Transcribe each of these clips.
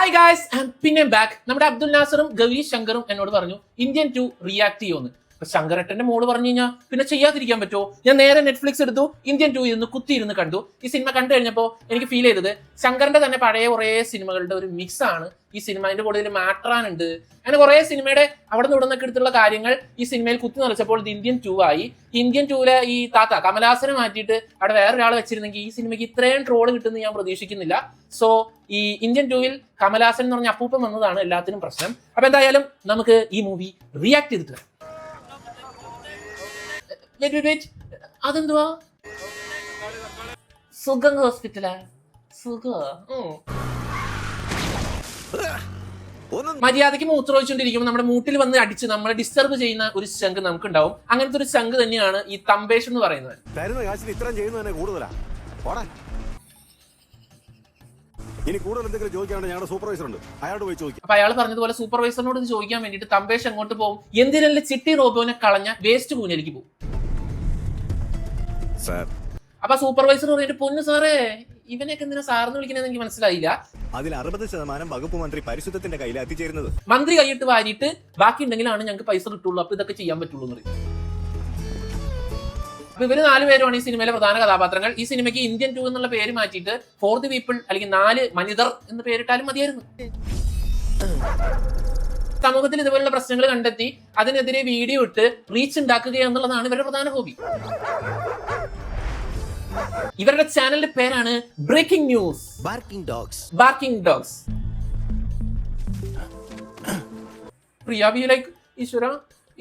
Hi guys പിന്നെ back. നമ്മുടെ അബ്ദുൽ നാസറും ഗൗരി ശങ്കറും എന്നോട് പറഞ്ഞു ഇന്ത്യൻ 2 റിയാക്ട് ചെയ്യുമെന്ന്. അപ്പൊ ശങ്കരേട്ടന്റെ മോള് പറഞ്ഞു കഴിഞ്ഞാൽ പിന്നെ ചെയ്യാതിരിക്കാൻ പറ്റുമോ? ഞാൻ നേരെ നെറ്റ്ഫ്ലിക്സ് എടുത്തു, ഇന്ത്യൻ 2 ഇരുന്ന് കുത്തിയിരുന്ന് കണ്ടു. ഈ സിനിമ കണ്ടു കഴിഞ്ഞപ്പോൾ എനിക്ക് ഫീൽ ചെയ്തത് ശങ്കറിന്റെ തന്നെ പഴയ കുറേ സിനിമകളുടെ ഒരു മിക്സ് ആണ് ഈ സിനിമ. അതിന്റെ കൂടുതൽ മാട്രാനുണ്ട്, അങ്ങനെ കുറേ സിനിമയുടെ അവിടെ നിന്ന് ഇവിടെ നിന്നൊക്കെ എടുത്തുള്ള കാര്യങ്ങൾ ഈ സിനിമയിൽ കുത്തി നിറച്ചപ്പോൾ ഇത് ഇന്ത്യൻ 2 ആയി. ഇന്ത്യൻ 2 ഈ താത്ത കമലഹാസനെ മാറ്റിയിട്ട് അവിടെ വേറൊരാൾ വെച്ചിരുന്നെങ്കിൽ ഈ സിനിമയ്ക്ക് ഇത്രയും ട്രോള് കിട്ടുമെന്ന് ഞാൻ പ്രതീക്ഷിക്കുന്നില്ല. സോ ഈ ഇന്ത്യൻ 2 കമലഹാസൻ എന്ന് പറഞ്ഞ അപ്പൂപ്പൻ വന്നതാണ് എല്ലാത്തിനും പ്രശ്നം. അപ്പൊ എന്തായാലും നമുക്ക് ഈ മൂവി റിയാക്ട് ചെയ്തിട്ട് വരാം. അതെന്തുവാ? സുഖം ഹോസ്പിറ്റലാ? മര്യാദയ്ക്ക് മൂത്രമൊഴിച്ചുകൊണ്ടിരിക്കുമ്പോൾ നമ്മുടെ മൂട്ടിൽ വന്ന് അടിച്ച് നമ്മളെ ഡിസ്റ്റർബ് ചെയ്യുന്ന ഒരു ശംഖ് നമുക്ക് ഉണ്ടാവും. അങ്ങനത്തെ ഒരു ശംഖ് തന്നെയാണ് ഈ തമ്പേഷ് എന്ന് പറയുന്നത്. ഇനി കൂടുതൽ എന്തെങ്കിലും ചോദിക്കാണ്ട് ഞങ്ങളുടെ സൂപ്പർവൈസർ ഉണ്ട്, അയാളോട് പോയി ചോദിക്കാം. അപ്പൊ അയാൾ പറഞ്ഞതുപോലെ സൂപ്പർവൈസറിനോട് ചോദിക്കാൻ വേണ്ടിയിട്ട് തമ്പേഷ് അങ്ങോട്ട് പോകും. എന്തിനല്ല ചിട്ടി റോബോനെ കളഞ്ഞ വേസ്റ്റ് കൂനയിലേക്ക് പോകും. അപ്പൊ സൂപ്പർവൈസർ പറഞ്ഞിട്ട് പൊന്നു സാറേ ഇവനൊക്കെ എന്തിനാ സാറിന് വിളിക്കണെന്ന് എനിക്ക് മനസ്സിലായില്ല. അതിൽ 60% വകുപ്പ് മന്ത്രി പരിശുദ്ധത്തിന്റെ കയ്യിൽ എത്തിച്ചേരുന്നത്. മന്ത്രി കൈയിട്ട് വാരിയിട്ട് ബാക്കി ഉണ്ടെങ്കിലാണ് ഞങ്ങൾക്ക് പൈസ കിട്ടുള്ളൂ, അപ്പൊ ഇതൊക്കെ ചെയ്യാൻ പറ്റുള്ളൂ എന്ന് പറയും. അപ്പൊ ഇവര് 4 പേരുമാണ് ഈ സിനിമയിലെ പ്രധാന കഥാപാത്രങ്ങൾ. ഈ സിനിമയ്ക്ക് ഇന്ത്യൻ 2 എന്നുള്ള പേര് മാറ്റിയിട്ട് ഫോർ ദി പീപ്പിൾ അല്ലെങ്കിൽ 4 മനിതർ എന്ന് പേരിട്ടാലും മതിയായിരുന്നു. സമൂഹത്തിൽ ഇതുപോലുള്ള പ്രശ്നങ്ങൾ കണ്ടെത്തി അതിനെതിരെ വീഡിയോ ഇട്ട് റീച്ച് ഉണ്ടാക്കുക എന്നുള്ളതാണ് ഇവരുടെ പ്രധാന ഹോബി. ഇവരുടെ ചാനലിന്റെ പേരാണ് breaking news barking dogs. Priya be like ഈശ്വര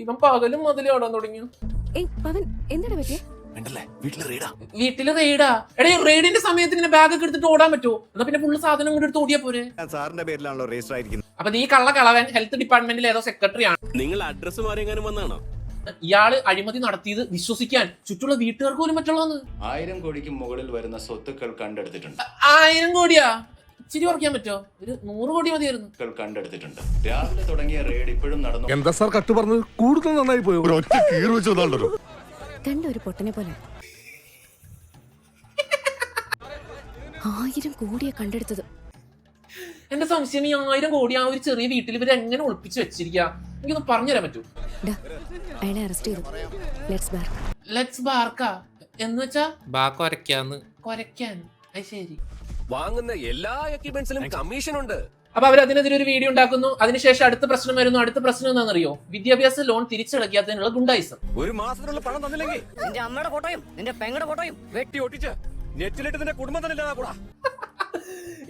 ഇവൻ പകലും മുതലേ ഓടാൻ തുടങ്ങിയോ? വീട്ടില് റെയ്ഡാ? എടേ റെയ്ഡിന്റെ സമയത്ത് ഇങ്ങനെ ബാഗ് ഒക്കെ എടുത്തിട്ട് ഓടാൻ പറ്റുമോ? എന്നാ പിന്നെ ഫുള്ള് സാധനം കൊണ്ട് എടുത്ത് ഓടിയാ പോരെ? സാറിന്റെ പേരിലാണല്ലോ രജിസ്റ്റർ ആയിരിക്കുന്നത്. അപ്പൊ നീ കളവൻ ഹെൽത്ത് ഡിപ്പാർട്ട്മെന്റിൽ ഏതോ സെക്രട്ടറി ആണ്. നിങ്ങൾ അഡ്രസ് മാറിയെങ്ങാനും വന്നാണോ? ഇയാള് അഴിമതി നടത്തിയത് വിശ്വസിക്കാൻ ചുറ്റുള്ള വീട്ടുകാർക്ക് പോലും പറ്റുള്ളൂ. 1000 കോടിക്ക് മുകളിൽ വരുന്ന സ്വത്തുക്കൾ കണ്ടെടുത്തിട്ടുണ്ട്. 1000 കോടിയാ? ഇച്ചിരി കുറയ്ക്കാൻ പറ്റോ? ഒരു 100 കോടി മതിയായിരുന്നു. കണ്ടെടുത്തിട്ടുണ്ട്. രാവിലെ തുടങ്ങിയ റെയ്ഡ് ഇപ്പോഴും നടന്നു. എന്താ സാർ കട്ട് പറഞ്ഞത്? കൂടുതൽ നന്നായി പോയോ? ഒറ്റ കീറ് വെച്ചോ കണ്ട ഒരു പൊട്ടനെ പോലെ 1000 കോടിയെ കണ്ടെടുത്തത്. എന്റെ സംശയം ഈ 1000 കോടി ആ ഒരു ചെറിയ വീട്ടിൽ ഇവർ എങ്ങനെ ഒളിപ്പിച്ച് വെച്ചിരിക്കുക? എനിക്കൊന്ന് പറഞ്ഞുതരാൻ പറ്റൂ? അയാളെ അറസ്റ്റ് ചെയ്തു. ലെറ്റ്സ് ബാർക്കാ എന്ന് വെച്ചാ കൊരക്കാൻ. അത് ശരി. വാങ്ങുന്ന എല്ലാ എക്യുപ്മെന്റ്സിലും കമ്മീഷൻ ഉണ്ട്. അപ്പൊ അവർ അതിനെതിരെ ഒരു വീഡിയോ ഉണ്ടാക്കുന്നു. അതിനുശേഷം അടുത്ത പ്രശ്നം വരുന്നു. അടുത്ത പ്രശ്നം എന്താണെന്നറിയോ? വിദ്യാഭ്യാസ ലോൺ തിരിച്ചടക്കാത്തതിനുള്ള ഗുണ്ടായിസം. ഒരു മാസത്തിനുള്ള പണം തന്നില്ലെങ്കിൽ നിന്റെ അമ്മയുടെ ഫോട്ടോയും നിന്റെ പെങ്ങളുടെ ഫോട്ടോയും വെട്ടി ഒട്ടിച്ച് നെറ്റിലിട്ട് നിന്റെ കുടുംബം തന്നെ ഇല്ലാതാ.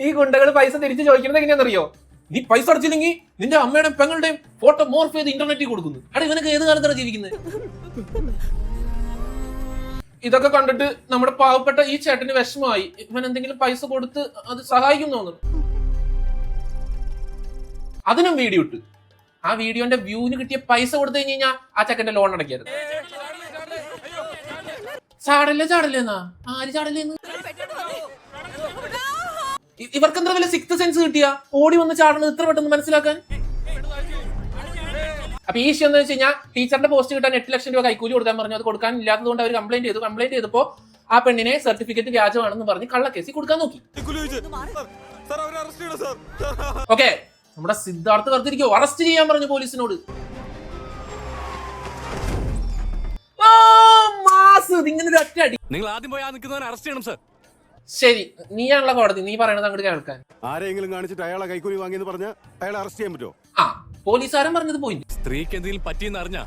ഈ ഗുണ്ടകൾ പൈസ തിരിച്ചു ചോദിക്കുന്നത് എങ്ങനെയാണെന്നറിയോ? നീ പൈസ അടച്ചില്ലെങ്കിൽ നിന്റെ അമ്മയുടെയും പെങ്ങളുടെയും ഫോട്ടോ മോർഫ് ചെയ്ത് ഇന്റർനെറ്റിൽ കൊടുക്കുന്നു. അവിടെ ഇവനൊക്കെ ഏത് കാലത്താണ് ജീവിക്കുന്നത്? ഇതൊക്കെ കണ്ടിട്ട് നമ്മുടെ പാവപ്പെട്ട ഈ ചേട്ടന് വിഷമമായി. ഇവൻ എന്തെങ്കിലും പൈസ കൊടുത്ത് അത് സഹായിക്കും തോന്നുന്നു. അതിനും വീഡിയോ ഇട്ട് ആ വീഡിയോന്റെ വ്യൂവിന് കിട്ടിയ പൈസ കൊടുത്തു കഴിഞ്ഞാൽ ആ ചെക്കന്റെ ലോൺ അടയ്ക്കരുത്. ചാടല്ലേന്നാ? ആര് ചാടല്ലേന്ന്? ഇവർക്ക് എന്താ വല്ല സിക്സ്ത് സെൻസ് കിട്ടിയ ഓടി വന്ന് ചാടുന്നത് ഇത്ര പെട്ടെന്ന് മനസ്സിലാക്കാൻ? അപ്പൊ ഈ ഇഷ്യൂ എന്ന് വെച്ച് കഴിഞ്ഞാൽ ടീച്ചറിന്റെ പോസ്റ്റ് കിട്ടാൻ 8 ലക്ഷം രൂപ കൈക്കൂലി കൊടുക്കാൻ പറഞ്ഞു. അത് കൊടുക്കാൻ ഇല്ലാത്തത് കൊണ്ട് അവർ കംപ്ലൈന്റ് ചെയ്തപ്പോ ആ പെണ്ണിനെ സർട്ടിഫിക്കറ്റ് വ്യാജമാണെന്ന് പറഞ്ഞ് കള്ളക്കേസിൽ കൊടുക്കാൻ നോക്കി. ഓക്കെ, നമ്മുടെ സിദ്ധാർത്ഥ് വർദ്ധിരിക്കോ അറസ്റ്റ് ചെയ്യാൻ പറഞ്ഞു പോലീസിനോട്. ഇങ്ങനെ ഒരു ഒറ്റ അടി. നിങ്ങൾ ആദ്യം പോയി നിൽക്കുന്നവനെ അറസ്റ്റ് ചെയ്യണം സർ. ശരി, നീയാണല്ലോ കോടതി, നീ പറയണത് അങ്ങോട്ട് കേൾക്കാൻ. ആരെങ്കിലും കാണിച്ചിട്ട് അയാളെ കൈക്കൂലി വാങ്ങിയെന്ന് പറഞ്ഞാൽ അയാളെ അറസ്റ്റ് ചെയ്യാൻ പറ്റുമോ? ആ പോലീസുകാരൻ പറഞ്ഞത് പോയിന്റ്. സ്ത്രീക്ക് എന്തെങ്കിലും പറ്റിയെന്ന് അറിഞ്ഞാ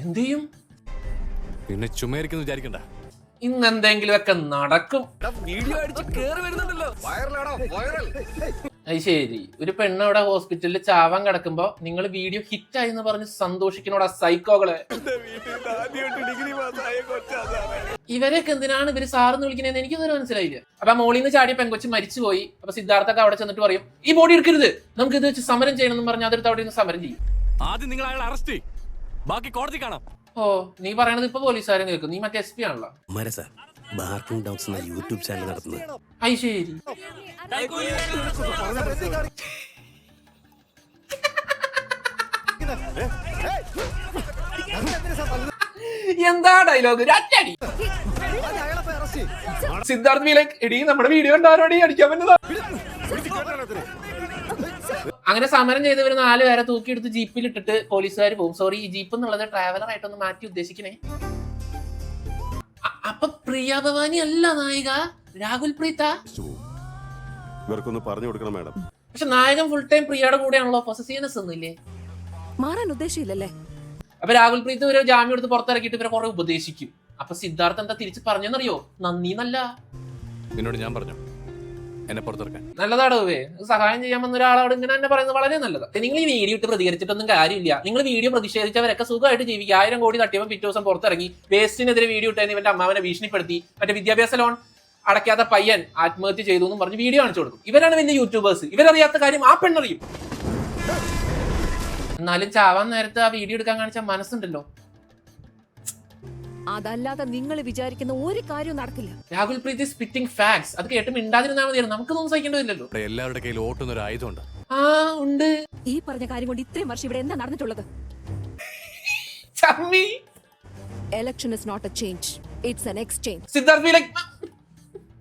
എന്ത് ചെയ്യും? പിന്നെ ചുമയിരിക്കുന്നു വിചാരിക്കണ്ട. ഇന്ന് എന്തെങ്കിലും ഒക്കെ നടക്കും. വീഡിയോ അടിച്ച് കേറി വരുന്നുണ്ടല്ലോ. അത് ശരി, ഒരു പെണ്ണ് അവിടെ ഹോസ്പിറ്റലിൽ ചാവാൻ കിടക്കുമ്പോ നിങ്ങൾ വീഡിയോ ഹിറ്റായി എന്ന് പറഞ്ഞ് സന്തോഷിക്കണോടാ സൈക്കോകളെ. ഇവരൊക്കെ എന്തിനാണ് ഇവര് സാറെന്ന് വിളിക്കണേന്ന് എനിക്കൊന്നും മനസ്സിലായില്ല. അപ്പൊ മോളിൽ നിന്ന് ചാടിയ പെൺകൊച്ച് മരിച്ചുപോയി. അപ്പൊ സിദ്ധാർത്ഥൊക്കെ അവിടെ ചെന്നിട്ട് പറയും ഈ ബോഡി എടുക്കരുത്, നമുക്ക് ഇത് വെച്ച് സമരം ചെയ്യണം എന്ന് പറഞ്ഞ് അതെടുത്ത് അവിടെ നിന്ന് സമരം ചെയ്യും. ആദ്യം നിങ്ങൾ അയാളെ അറസ്റ്റ് ചെയ്യും, ബാക്കി കോടതി കാണാം. ഓ, നീ പറയണത് ഇപ്പൊ പോലീസുകാരൻ കേൾക്കും. നീ മറ്റേ SP ആണല്ലോ. ബാർക്കിംഗ് ഡോഗ്സ് എന്ന യൂട്യൂബ് ചാനൽ നടത്തുന്നത്. അത് ശരി. എന്താ ഡയലോഗ്? അടി. സിദ്ധാർത്ഥ് ലൈക്ക് എടി നമ്മുടെ വീഡിയോ ഉണ്ടാരോടി അടിക്കാൻ പറ്റുന്നതാ. അങ്ങനെ സമരം ചെയ്തവർ 4 പേരെ തൂക്കിയെടുത്ത് ജീപ്പിൽ ഇട്ടിട്ട് പോലീസുകാർ പോകും. സോറി, ഈ ജീപ്പ് എന്നുള്ളത് ട്രാവലർ ആയിട്ടൊന്ന് മാറ്റി ഉദ്ദേശിക്കണേ. അപ്പൊ പ്രിയ ഭവാനി അല്ല നായിക, രാഹുൽ പ്രീത. ഇവർക്കൊന്ന് പറഞ്ഞു കൊടുക്കണം മാഡം. പക്ഷെ നായകൻ ഫുൾ ടൈം പ്രിയയുടെ കൂടെയാണല്ലോ. പൊസസീവ്നെസ് ഒന്നുമില്ലേ? മാറാൻ ഉദ്ദേശമില്ലല്ലേ? അപ്പൊ രാഹുൽ പ്രീത് ഒരു ജാമ്യം എടുത്ത് പുറത്തിറക്കിയിട്ട് ഇവരെ കുറെ ഉപദേശിക്കും. അപ്പൊ സിദ്ധാർത്ഥ എന്താ തിരിച്ച് പറഞ്ഞെന്നറിയോ? നന്ദി നല്ല നിന്നോട് ഞാൻ പറഞ്ഞു എന്നെ പുറത്തിറക്കാൻ. നല്ലതാടവേ, സഹായം ചെയ്യാൻ വന്ന ഒരാളോട് ഇങ്ങനെ തന്നെ പറയുന്നത് വളരെ നല്ലതാണ്. നിങ്ങൾ ഈ വീഡിയോ ഇട്ട് പ്രതികരിച്ചിട്ടൊന്നും കാര്യമില്ല. നിങ്ങൾ വീഡിയോ പ്രതിഷേധിച്ചവരൊക്കെ സുഖമായിട്ട് ജീവിക്കുക. 1000 കോടി തട്ടിയവൻ പിറ്റേ ദിവസം പുറത്തിറങ്ങി വേസ്റ്റിനെതിരെ വീഡിയോ ഇട്ടതിന് ഇവന്റെ അമ്മാവനെ ഭീഷണിപ്പെടുത്തി. മറ്റേ വിദ്യാഭ്യാസ ലോൺ അടയ്ക്കാത്ത പയ്യൻ ആത്മഹത്യ ചെയ്തു എന്നും പറഞ്ഞ് വീഡിയോ കാണിച്ചു കൊടുക്കും. ഇവരാണ് വലിയ യൂട്യൂബേഴ്സ്. ഇവരറിയാത്ത കാര്യം ആ പെണ്ണറിയും. എന്നാലും ചാവാൻ നേരത്തെ ആ വീഡിയോ എടുക്കാൻ കാണിച്ച മനസ്സുണ്ടല്ലോ. അതല്ലാതെ നിങ്ങൾ വിചാരിക്കുന്ന ഒരു കാര്യവും നടക്കില്ല. രാഹുൽ പ്രീതി സ്പിറ്റിംഗ് ഫാക്ട്സ്. അത് കേട്ട് മിണ്ടാതിരുന്നാൽ മതിയായിരുന്നു. നമുക്കൊന്നും സഹിക്കേണ്ടതില്ലല്ലോ. ഇവിടെ എല്ലാവരുടെ കയ്യിൽ ഓട്ടുന്ന ഒരു ആയുധമുണ്ട്. ആ ഉണ്ട്. ഈ പറഞ്ഞ കാര്യം കൊണ്ട് ഇത്രയും വർഷം ഇവിടെ എന്താ നടന്നിട്ടുള്ളത്? ചമ്മി. Election is not a change, it's an exchange. Siddharth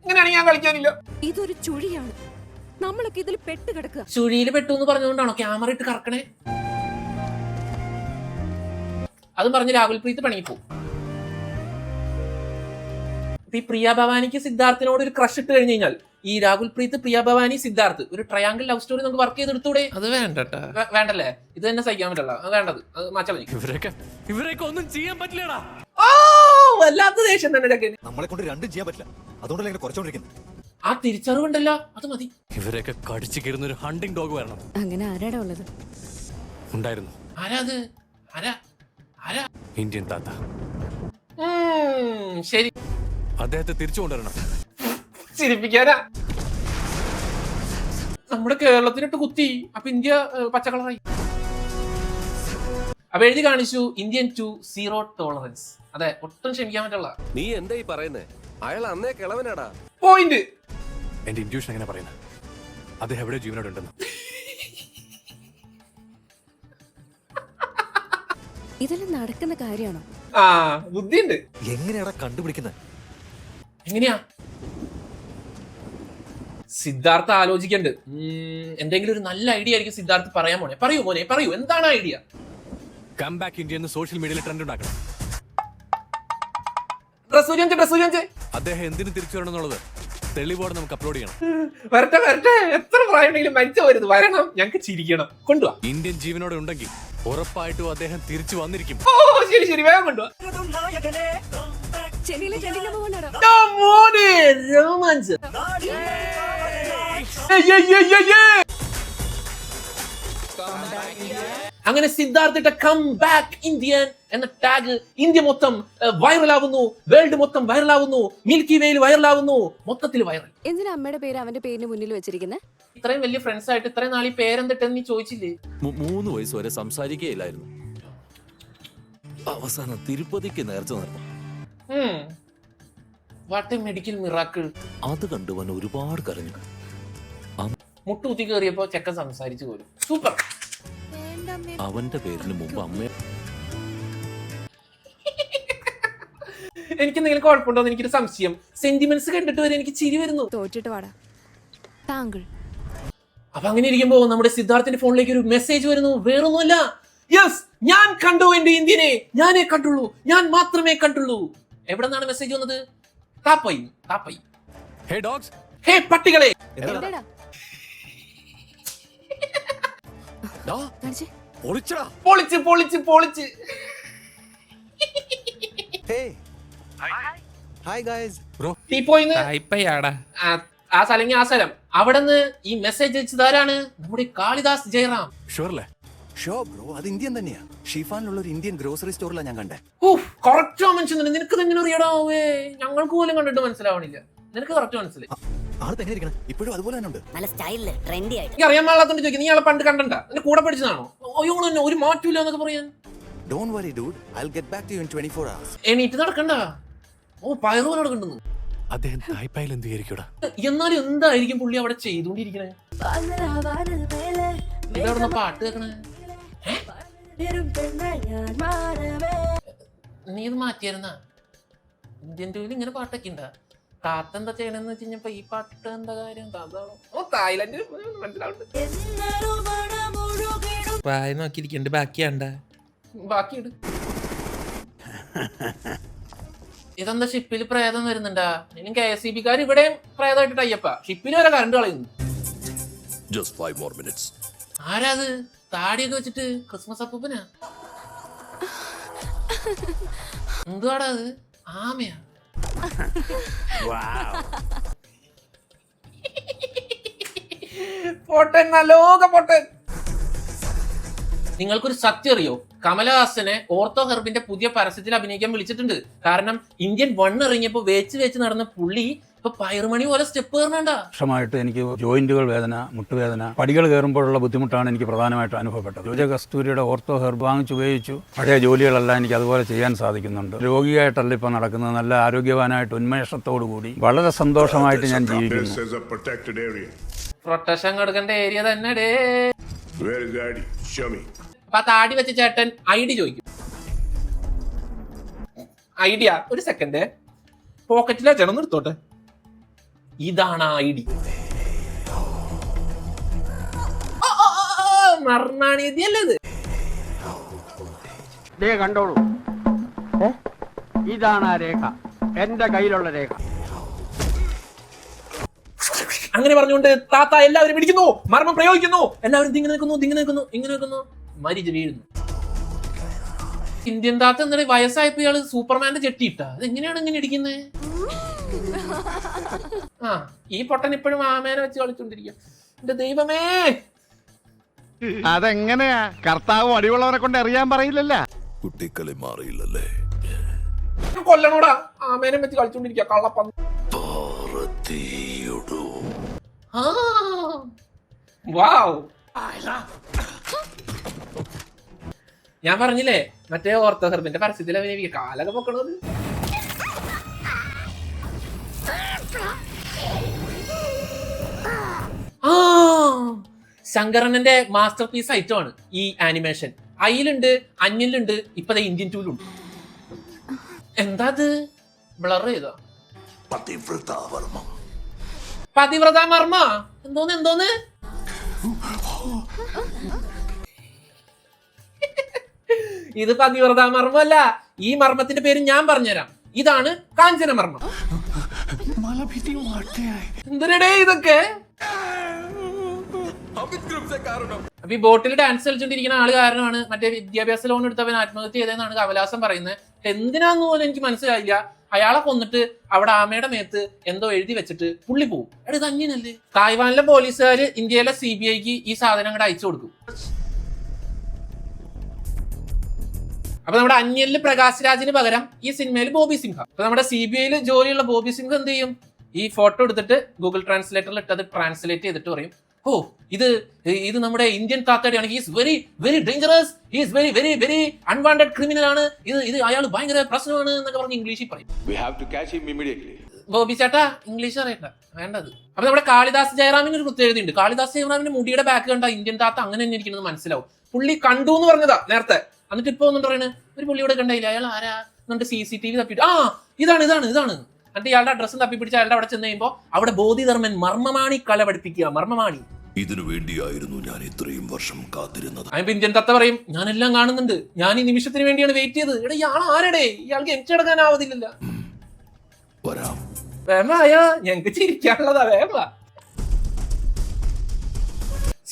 ഇങ്ങനെയാണെങ്കിൽ ഞാൻ കളിക്കാനില്ല. ഇതൊരു ചുഴിയാണ്. നമ്മളൊക്കെ ഇതിൽ പെട്ട് കിടക്കുക. ചുഴിയിൽ പെട്ടു എന്ന് പറഞ്ഞുകൊണ്ടാണോ ക്യാമറ ഇട്ട് കറക്കണേ? അതും പറഞ്ഞ് രാഹുൽ പ്രീത് പണിയിപ്പോ. ഈ പ്രിയ ഭവാനിക്ക് സിദ്ധാർത്ഥിനോട് ഒരു ക്രഷ് ഇട്ട് കഴിഞ്ഞു കഴിഞ്ഞാൽ ഈ രാഹുൽ പ്രീത്, പ്രിയ ഭവാനി, സിദ്ധാർത്ഥ് ഒരു ട്രയാങ്കിൾ ലവ് സ്റ്റോറി നമുക്ക് വർക്ക് ചെയ്തെടുത്തൂടെ? അത് വേണ്ടല്ലേ? ഇത് തന്നെ സഹിക്കാൻ പറ്റില്ല. അത് വേണ്ടത് അത് മാറ്റാൻ മതി. ഇവരെയൊക്കെ ഒന്നും ചെയ്യാൻ പറ്റില്ലടാ. വല്ലാത്ത ദേഷ്യം തന്നെ ചക്കന്. നമ്മളെ കൊണ്ട് രണ്ടും ചെയ്യാൻ പറ്റില്ല, അതുകൊണ്ടല്ലേ ഇങ്ങനെ കുറച്ചോണ്ടിരിക്കുന്നത്. ആ തിരിച്ചറിവുണ്ടല്ലോ, അത് മതി. ഇവരെയൊക്കെ കടിച്ചു കയറുന്ന ഒരു ഹണ്ടിങ് ഡോഗ് വരണം. അങ്ങനെ ആരാടാ ഉള്ളത്? ഉണ്ടായിരുന്നു. ആരാ അത്? ആരാ? ഇന്ത്യൻ താത്ത. ശരി, അദ്ദേഹത്തെ തിരിച്ചു കൊണ്ടുവരണം. ചിരിപ്പിക്കാനാ. നമ്മുടെ കേരളത്തിനിട്ട് കുത്തി. അപ്പൊ ഇന്ത്യ പച്ചക്കളറായി. അപ്പൊ എഴുതി കാണിച്ചു ഇന്ത്യൻ ടു സീറോ ടോളറൻസ്. അതെ, ഒട്ടും ക്ഷമിക്കാൻ പറ്റുള്ള. നീ എന്താ ഈ പറയുന്നേ? അയാൾ അന്നേ കിളവനാടാ. പോയിന്റ്. എന്റെ ഇൻഡ്യൂഷൻ എങ്ങനെ പറയുന്നത്? അദ്ദേഹം എവിടെ ജീവനോട് ഉണ്ടെന്ന്. ഇതെല്ലാം നടക്കുന്ന കാര്യമാണോ? ആ ബുദ്ധിയുണ്ട്. എങ്ങനെയാടാ കണ്ടുപിടിക്കുന്നത്? എങ്ങനെയാ? സിദ്ധാർത്ഥ ആലോചിക്കണ്ട്. എന്തെങ്കിലും ഒരു നല്ല ഐഡിയ ആയിരിക്കും സിദ്ധാർത്ഥ് പറയാൻ പോണേ. പറയൂ മോനെ, പറയൂ, എന്താണ് ഐഡിയ? കം ബാക്ക് ഇന്ത്യ എന്ന് സോഷ്യൽ മീഡിയയിൽ ട്രെൻഡ് ഉണ്ടാക്കണം. അദ്ദേഹം എന്തിനു തിരിച്ചു വരണം എന്നുള്ളത് തെളിവോടെ നമുക്ക് അപ്ലോഡ് ചെയ്യണം. വരട്ടെ, എത്ര പ്രായം ഉണ്ടെങ്കിലും മരിച്ചു വരുന്നത് വരണം. ഞങ്ങൾക്ക് ചിരിക്കണം. കൊണ്ടുവാ. ഇന്ത്യൻ ജീവനോടെ ഉണ്ടെങ്കിൽ ഉറപ്പായിട്ടും അദ്ദേഹം തിരിച്ചു വന്നിരിക്കും. ഓ ശരി, വേഗം കൊണ്ടുവാ. റോമാൻസ്. അങ്ങനെ സിദ്ധാർത്ഥിട്ട കം ബാക്ക് ഇന്ത്യൻ എന്ന ടാഗ് ഇന്ത്യ മൊത്തം വൈറലാവുന്നു, വേൾഡ് മൊത്തം വൈറലാവുന്നു, മിൽക്കി വേയിൽ വൈറലാവുന്നു, മൊത്തത്തിൽ വൈറൽ. എന്തിനാ അമ്മയുടെ പേര് അവന്റെ പേരിന് മുന്നിൽ വെച്ചിരിക്കുന്നത്? ഇത്രയും വലിയ ഫ്രണ്ട്സ് ആയിട്ട് ഇത്രയും നാളീ പേരെന്തിട്ടെന്ന് നീ ചോദിച്ചില്ലേ? 3 വയസ്സ് വരെ സംസാരിക്കുകയില്ലായിരുന്നു. അവസാനം തിരുപ്പതിക്ക് നേർച്ച നടന്നു. What A medical miracle. അത് കണ്ടുവൻ ഒരുപാട് കരഞ്ഞു. മുട്ടൂത്തി കയറിയപ്പോ ചെക്കൻ സംസാരിച്ചു പോലും. സൂപ്പർ. അവന്റെ പേരിന് മുമ്പ് അമ്മ. എനിക്ക് എന്തെങ്കിലും കുഴപ്പമുണ്ടോ? എനിക്കൊരു സംശയം. സെന്റിമെന്റ്സ് കണ്ടിട്ട് വരെ എനിക്ക് ചിരി വരുന്നു. തോറ്റിട്ട് വാടാ താങ്കൾ. അപ്പൊ അങ്ങനെ ഇരിക്കുമ്പോ നമ്മുടെ സിദ്ധാർത്ഥിന്റെ ഫോണിലേക്ക് ഒരു മെസ്സേജ് വരുന്നു. വേറൊന്നുമല്ല, യെസ്, ഞാൻ കണ്ടു എന്റെ ഇന്ത്യനെ. ഞാനേ കണ്ടുള്ളൂ, ഞാൻ മാത്രമേ കണ്ടുള്ളൂ. എവിടെ നിന്നാണ് മെസ്സേജ് വന്നത്? താപ്പൈ. ഹേ ഡോഗ്സ്, ഹേ പട്ടികളെ. എന്താടാ? പൊളിച്ച്. Hi guys. ടീപ്പോയിന്ന് ആ സ്ഥലം. അവിടെ നിന്ന് ഈ മെസ്സേജ് അയച്ചതാരാണ്? നമ്മുടെ കാളിദാസ് ജയറാം. ഷുവറല്ലേ? ഷോ ബ്രോ, അത് ഇന്ത്യൻ തന്നെയാ. ഷിഫാനിലുള്ള ഒരു ഇന്ത്യൻ ഗ്രോസറി സ്റ്റോറിലാണ് ഞാൻ കണ്ടേ. കറക്റ്റ് മനുഷ്യൻ. നിനക്ക് തന്നെ അറിയടാവേ. ഞങ്ങൾക്ക് പോലും കണ്ടിട്ട് മനസ്സിലാവണില്ല. നിനക്ക് കറക്റ്റ് മനസ്സിലായി. ആള് എങ്ങനെ ഇപ്പോഴും അതുപോലെ തന്നെ ഉണ്ട്. നല്ല സ്റ്റൈലില് ട്രെൻഡി ആയിട്ട്. എനിക്ക് അറിയാൻ പാടാത്തോണ്ട് ചോദിക്കും. നീ ആളെ പണ്ട് കണ്ടണ്ട? എന്റെ കൂടെ പഠിച്ചതാണോ? അയ്യോ തന്നെ ഒരു മാറ്റൂല എന്നൊക്കെ പറയാൻ. Don't worry dude, I'll get back to you in 24 hours. എണീറ്റ് നടക്കണ്ട. പയറ് പോലെ നടക്കണ്ടെന്ന്. അദ്ദേഹം തായ്പായിൽ എന്ത് വിചാരിക്കൂടാ? എന്നാലും എന്തായിരിക്കും പുള്ളി അവിടെ ചെയ്തോണ്ടിരിക്കണേ? ഇതവിടെ പാട്ട് കേൾക്കണേ. നീ ഇത് മാറ്റിയായിരുന്ന ഇന്ത്യൻ ടൂവിൽ ഇങ്ങനെ പാട്ടൊക്കെ ഉണ്ടാ? താത്ത എന്താ ചെയ്യണെന്ന് വെച്ച് കഴിഞ്ഞപ്പോ ഈ പാട്ട് എന്താ കാര്യം? തായ്ലൻഡ് മനസ്സിലാവുന്നുണ്ട്. പ്രായം നോക്കിയിരിക്കണ്ട് ബാക്കിയാണ്ട. ബാക്കിയിട്. ഇതെന്താ ഷിപ്പിൽ പ്രേതം വരുന്നുണ്ടാ? ഇനി KSEB-ക്കാർ ഇവിടെയും പ്രേതമായിട്ട് ടൈയപ്പ. ഷിപ്പിൽ വരെ കറണ്ട് കളയുന്നു. Just 5 more minutes. ആരാത് താടിയൊക്കെ വെച്ചിട്ട്? ക്രിസ്മസ് അപ്പൂപ്പനാ? എന്തുവാടാ അത്? ആമയാ? പൊട്ടൻ, നല്ലോക പൊട്ടൻ. നിങ്ങൾക്കൊരു സത്യം അറിയോ? കമലഹാസനെ ഓർത്തോ ഹെർബിന്റെ പുതിയ പരസ്യത്തിൽ അഭിനയിക്കാൻ വിളിച്ചിട്ടുണ്ട്. കാരണം ഇന്ത്യൻ 1 ഇറങ്ങിയപ്പോ വേച്ച് നടന്ന പുള്ളി ഇപ്പൊ പയറുമണി പോലെ സ്റ്റെപ്പ് കയറണണ്ട. വർഷമായിട്ട് എനിക്ക് ജോയിന്റുകൾ വേദന, മുട്ടുവേദന, പടികൾ കയറുമ്പോഴുള്ള ബുദ്ധിമുട്ടാണ് എനിക്ക് പ്രധാനമായിട്ടും അനുഭവപ്പെട്ടത്. രോജ കസ്തൂരിയുടെ ഓർത്തോ ഹെർബ് വാങ്ങിച്ചുപയോഗിച്ചു. പഴയ ജോലികളെല്ലാം എനിക്ക് അതുപോലെ ചെയ്യാൻ സാധിക്കുന്നുണ്ട്. രോഗിയായിട്ടല്ല ഇപ്പം നടക്കുന്നത്, നല്ല ആരോഗ്യവാനായിട്ട് ഉന്മേഷത്തോടു കൂടി വളരെ സന്തോഷമായിട്ട് ഞാൻ ജീവിക്കുന്നു. പ്രൊട്ടക്ഷൻ കൊടുക്കേണ്ട ഏരിയ തന്നെ day. Where is the ID? Show me. അപ്പൊ ആ താടി വെച്ച ചേട്ടൻ ID ചോദിക്കും. ഐഡിയ ഒരു സെക്കൻഡ് പോക്കറ്റിലാ ചേട്ടൻ എടുത്തോട്ടെ. ഇതാണ് ID. മർണാണിയല്ലേ ഇത്? കണ്ടോളൂ, ഇതാണ് ആ രേഖ, എന്റെ കയ്യിലുള്ള രേഖ. അങ്ങനെ പറഞ്ഞുകൊണ്ട് താത്ത എല്ലാവരും പിടിക്കുന്നു, മർമ്മം പ്രയോഗിക്കുന്നു. എല്ലാവരും ഇങ്ങനെ നിൽക്കുന്നു, മരിച്ച് വീഴുന്നു. ഇന്ത്യൻ താത്ത എന്താ വയസ്സായപ്പോ ഇയാള് സൂപ്പർമാന്റെ ചെട്ടിയിട്ട? അതെങ്ങനെയാണ് ഇങ്ങനെ ഇടിക്കുന്നത്? ആ, ഈ പൊട്ടൻ ഇപ്പോഴും ആമേനെ വെച്ച് കളിച്ചോണ്ടിരിക്കുക. എന്റെ ദൈവമേ, അതെങ്ങനെയാ? കർത്താവ് അടിവുള്ളവനെ കൊണ്ട് അറിയാൻ പറയില്ലല്ല. കുട്ടിക്കളി മാറിയില്ലല്ലേ? കൊല്ലണോടാ, ആമേനെ വെച്ച് കളിച്ചോണ്ടിരിക്കുക കള്ളപ്പന്ത്. വാവ്, ഞാൻ പറഞ്ഞില്ലേ മറ്റേ ഓർത്തോ ഹെർബിന്റെ പരസ്യത്തിലെ കാലൊക്കെ പൊക്കണത്. ശങ്കരനന്റെ മാസ്റ്റർ പീസ് ഐറ്റമാണ് ഈ ആനിമേഷൻ. അയിലുണ്ട്, അന്യലുണ്ട്, ഇപ്പൊ ഇന്ത്യൻ 2-ലുണ്ട്. എന്താ അത് ബ്ലർ ചെയ്തോ? പതിവ്രത മർമ്മ. എന്തോന്ന് ഇത് പതിവ്രത മർമ്മല്ല. ഈ മർമ്മത്തിന്റെ പേര് ഞാൻ പറഞ്ഞുതരാം. ഇതാണ് കാഞ്ചന മർമ്മം. എന്തിനടേ ഇതൊക്കെ? അപ്പൊ ഈ ബോട്ടിൽ ഡാൻസ് കളിച്ചോണ്ടിരിക്കുന്ന ആള് കാരണമാണ് മറ്റേ വിദ്യാഭ്യാസ ലോൺ എടുത്തവൻ ആത്മഹത്യ ചെയ്തതെന്നാണ് കമലഹാസൻ പറയുന്നത്. എന്തിനാന്ന് പോലും എനിക്ക് മനസ്സിലായില്ല. അയാളെ കൊന്നിട്ട് അവിടെ ആമയുടെ മേത്ത് എന്തോ എഴുതി വെച്ചിട്ട് പുള്ളി പോകും. എടാ ഇത് അങ്ങനല്ലേ? തായ്വാനിലെ പോലീസുകാര് ഇന്ത്യയിലെ CBIക്ക് ഈ സാധനം അങ്ങോട്ട് അയച്ചു കൊടുക്കും. അപ്പൊ നമ്മുടെ അന്യലില് പ്രകാശ് രാജിന് പകരം ഈ സിനിമയിൽ ബോബി സിംഹ. അപ്പൊ നമ്മുടെ CBIയിൽ ജോലിയുള്ള ബോബി സിംഹ എന്ത് ചെയ്യും? ഈ ഫോട്ടോ എടുത്തിട്ട് ഗൂഗിൾ ട്രാൻസ്ലേറ്ററിൽ ഇട്ടത് ട്രാൻസ്ലേറ്റ് ചെയ്തിട്ട് പറയും, ഓ ഇത് നമ്മുടെ ഇന്ത്യൻ താത്തടിയാണ്. He's very very dangerous, he's very very very unwanted criminal ആണ്, ഇത് അയാൾ ഭയങ്കര പ്രശ്നമാണ് എന്നൊക്കെ പറഞ്ഞ് ഇംഗ്ലീഷിൽ പറയും. ബോബി ചേട്ടാ ഇംഗ്ലീഷ് അറിയണ്ട, വേണ്ടത്. അപ്പൊ നമ്മുടെ കാളിദാസ് ജയറാമിന് ഒരു പ്രത്യേകത ഉണ്ട്. കാളിദാസ് ജയറാമിന്റെ മുടിയുടെ ബാക്ക് കണ്ട ഇന്ത്യൻ താത്ത അങ്ങനെ തന്നെ ഇരിക്കുന്നത് മനസ്സിലാവും. പുള്ളി കണ്ടു എന്ന് പറഞ്ഞതാ നേരത്തെ. എന്നിട്ട് ഇപ്പൊ ഒന്നും പറയുന്നത് ഒരു പുള്ളിയോടെ കണ്ടില്ല, അയാൾ ആരാ എന്നിട്ട് CCTV തപ്പിട്ട് ഇതാണ് എന്നിട്ട് ഇയാളുടെ അഡ്രസ്സും തപ്പിപ്പിടിച്ച് അയാളുടെ അവിടെ ചെന്ന് കഴിയുമ്പോ അവിടെ ബോധിധർമ്മൻ മർമ്മമാണി കല പഠിപ്പിക്കുക. മർമ്മമാണി. ഇതിനു വേണ്ടിയായിരുന്നു ഞാൻ ഇത്രയും വർഷം കാത്തിരുന്നത്. അതിപ്പോ ഇന്ത്യൻ തത്ത പറയും, ഞാനെല്ലാം കാണുന്നുണ്ട്, ഞാൻ ഈ നിമിഷത്തിന് വേണ്ടിയാണ് വെയിറ്റ് ചെയ്തത്. എടാ ഇയാൾ ആരടേ? ഇയാൾക്ക് എനിച്ചടക്കാനാവതില്ല. വരാം. വേമായോ, ഞങ്ങക്ക് ചിരിക്കാനുള്ളതാ, വേമ.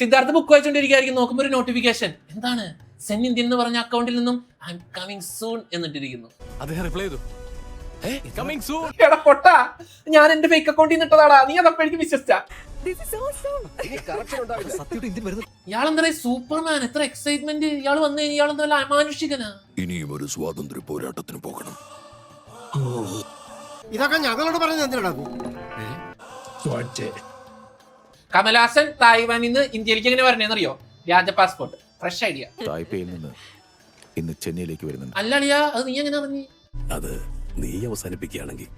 സിദ്ധാർത്ഥ ബുക്ക് വായിച്ചോണ്ടിരിക്കും. നോക്കുമ്പോ ഒരു നോട്ടിഫിക്കേഷൻ, എന്താണ് സെൻ ഇന്ത്യൻ എന്ന് പറഞ്ഞ അക്കൗണ്ടിൽ നിന്നും ഐ എം കമ്മിങ് സൂൺ എന്നിട്ടിരിക്കുന്നു. അദ്ദേഹം റിപ്ലൈ ചെയ്തു, കമ്മിങ് സൂൺ. എടാ പൊട്ടാ, ഞാൻ എന്റെ ഫേക്ക് അക്കൗണ്ടിൽ നിന്ന് ഇട്ടതാടാ, നീ അതപ്പോഴേക്കും വിശ്വസിച്ച. ഇയാളെന്താ സൂപ്പർമാൻ, എത്ര എക്സൈറ്റ്മെന്റ്. ഇയാൾ വന്നു കഴിഞ്ഞാൽ ഇയാളെന്താ വല്ല അമാനുഷികനാ. ഇനിയും ഒരു സ്വാതന്ത്ര്യ പോരാട്ടത്തിന് പോകണം. ഇതൊക്കെ ഞങ്ങളോട് പറഞ്ഞത് എന്തിനാ? കമലഹാസൻ തായ്വാനിൽ നിന്ന് ഇന്ത്യയിലേക്ക് എങ്ങനെ വരണേന്നറിയോ? വ്യാജ പാസ്പോർട്ട്. Fresh idea. തായ്പേയിൽ നിന്ന് ഇന്ന് ചെന്നൈയിലേക്ക് വരുന്നുണ്ട്. അല്ല അളിയാ, അത് നീ എങ്ങനെ അറിഞ്ഞു? അത് നീ അവസാനിപ്പിക്കുകയാണെങ്കിൽ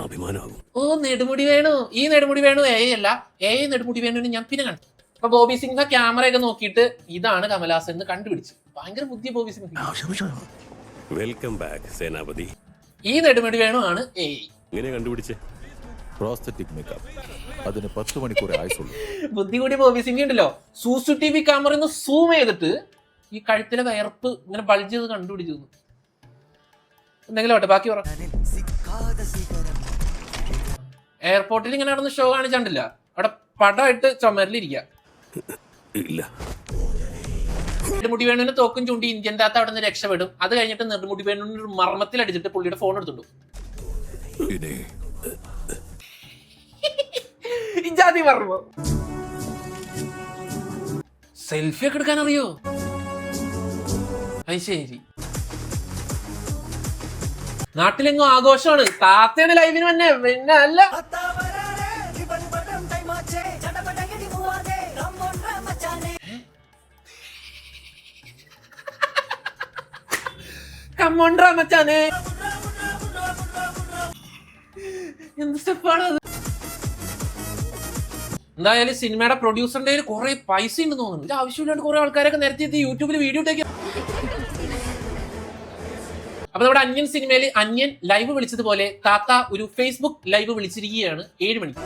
അഭിമാനമാകും. ഓ നെടുമുടി വേണു, ഈ നെടുമുടി വേണു AI അല്ല, AI നെടുമുടി വേണുവിന് ഞാൻ പിന്നെ കണ്ടു. അപ്പൊ ബോബി സിംഹ ക്യാമറയൊക്കെ നോക്കിയിട്ട് ഇതാണ് കമലഹാസൻ എന്ന് കണ്ടുപിടിച്ചു. ഭയങ്കര ബുദ്ധി ബോബി സിംഹ. വെൽക്കം ബാക്ക് സേനാപതി. ഈ നെടുമുടി വേണു ആണ് AI. ഇങ്ങനെ കണ്ടുപിടിച്ചേ? പ്രോസ്തറ്റിക് മേക്കപ്പ് അതിന് 10 മണിക്കൂർ ആയുസുള്ളൂ. ബുദ്ധി കൂടി ബോബി സിംഗ് ഉണ്ടല്ലോ, CCTV ക്യാമറയിൽ നിന്ന് സൂം ചെയ്തിട്ട് ഈ കഴുത്തിലെ വയർപ്പ് ഇങ്ങനെ ബൾജ് ചെയ്ത് കണ്ടുപിടിച്ചു. എന്തെങ്കിലും ആട്ടെ, ബാക്കി പറ. എയർപോർട്ടിൽ ഇങ്ങനെ നടന്ന് ഷോ കാണിച്ചാണ്ടില്ല, അവിടെ പടമായിട്ട് ചുമരിലിരിക്കുക. ഇല്ല, നെടുമുടി വേണുവിനെ തോക്കും ചൂണ്ടി ഇന്ത്യൻ താത്ത അവിടെ നിന്ന് രക്ഷപ്പെടും. അത് കഴിഞ്ഞിട്ട് നെടുമുടി വേണുവിന് ഒരു മർമ്മത്തിൽ അടിച്ചിട്ട് പുള്ളിയുടെ ഫോൺ എടുത്തുണ്ടു. ഇനി ഇജാതി മർമ്മം. സെൽഫി ഒക്കെ എടുക്കാൻ അറിയോ? അത് ശരി. നാട്ടിലെങ്ങും ആഘോഷമാണ്. താത്തയുടെ ലൈവിന് തന്നെ പിന്നെ അല്ല. കമ്മോണ്ട്രാ മച്ചാനെ, എന്ത് സ്റ്റെപ്പാണത്? എന്തായാലും സിനിമയുടെ പ്രൊഡ്യൂസറിന്റെ കയ്യിൽ കുറെ പൈസ ഉണ്ടെന്ന് തോന്നുന്നു. ഇത് ആവശ്യമില്ലാണ്ട് കുറെ ആൾക്കാരൊക്കെ നിരത്തി യൂട്യൂബിൽ വീഡിയോ ഇട്ടേക്ക്. അപ്പൊ നമ്മുടെ അന്യൻ സിനിമയിൽ അന്യൻ ലൈവ് വിളിച്ചതുപോലെ താത്ത ഒരു ഫേസ്ബുക്ക് ലൈവ് വിളിച്ചിരിക്കുകയാണ് 7 മണിക്ക്.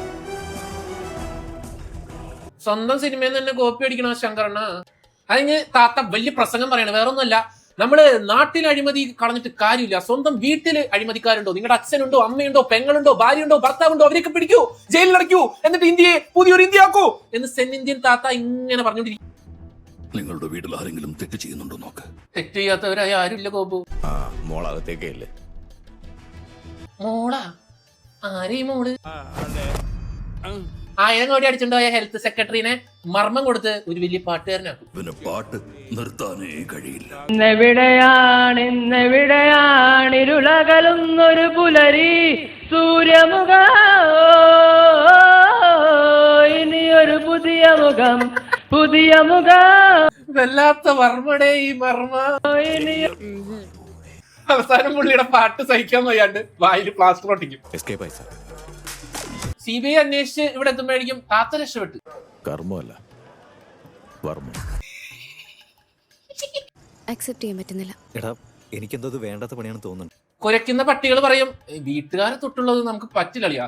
സ്വന്തം സിനിമയിൽ തന്നെ കോപ്പി അടിക്കണോ ശങ്കരണ്ണ? അതിന് താത്ത വലിയ പ്രസംഗം പറയണം. വേറൊന്നുമല്ല, നമ്മള് നാട്ടിൽ അഴിമതി കളഞ്ഞിട്ട് കാര്യമില്ല. സ്വന്തം വീട്ടിൽ അഴിമതിക്കാരുണ്ടോ? നിങ്ങളുടെ അച്ഛനുണ്ടോ, അമ്മയുണ്ടോ, പെങ്ങളുണ്ടോ, ഭാര്യയുണ്ടോ, ഭർത്താവുണ്ടോ? അവരൊക്കെ പിടിക്കൂ, ജയിലിലടയ്ക്കൂ, എന്നിട്ട് ഇന്ത്യയെ പുതിയൊരു ഇന്ത്യ ആക്കൂ എന്ന് ഇന്ത്യൻ താത്ത ഇങ്ങനെ പറഞ്ഞോണ്ടിരിക്കും. നിങ്ങളുടെ വീട്ടിൽ ആരെങ്കിലും തെറ്റ് ചെയ്യുന്നുണ്ടോ നോക്ക്. തെറ്റ് ചെയ്യാത്തവരായ ആരുമില്ല ഗോപു. മോളകത്തേക്കല്ലേ? മോളാ? ആരേ മോള്? 1000 കോടി അടിച്ചുണ്ടായ ഹെൽത്ത് സെക്രട്ടറിനെ മർമ്മം കൊടുത്ത് ഒരു വലിയ പാട്ടുകാരനാക്കും. പിന്നെ പാട്ട് നിർത്താനേ കഴിയില്ല. ഇരുളകലുന്നൊരു പുലരി സൂര്യമുഖ, ഇനിയൊരു പുതിയ മുഖം, പുതിയ മുഖം. വല്ലാത്ത വർമ്മടെ ഈ മർമ്മ. അവസാനം പുള്ളിയുടെ പാട്ട് സഹിക്കാൻ വയ്യാണ്ട് വായിൽ പ്ലാസ്റ്റർ ഒട്ടിക്കും. CBI അന്വേഷിച്ച് ഇവിടെ എത്തുമ്പോഴേക്കും താത്ത രക്ഷപ്പെട്ടു. കർമ്മമല്ല, വർമ്മം. അക്സെപ്റ്റ് ചെയ്യാൻ പറ്റുന്നില്ല. എടാ എനിക്കെന്തോ ഇത് വേണ്ടാത്ത പണിയാണ് തോന്നുന്നത്. കുരയ്ക്കുന്ന പട്ടികൾ പറയും വീട്ടുകാരെ തൊട്ടുള്ളത് നമുക്ക് പറ്റില്ലളിയാ.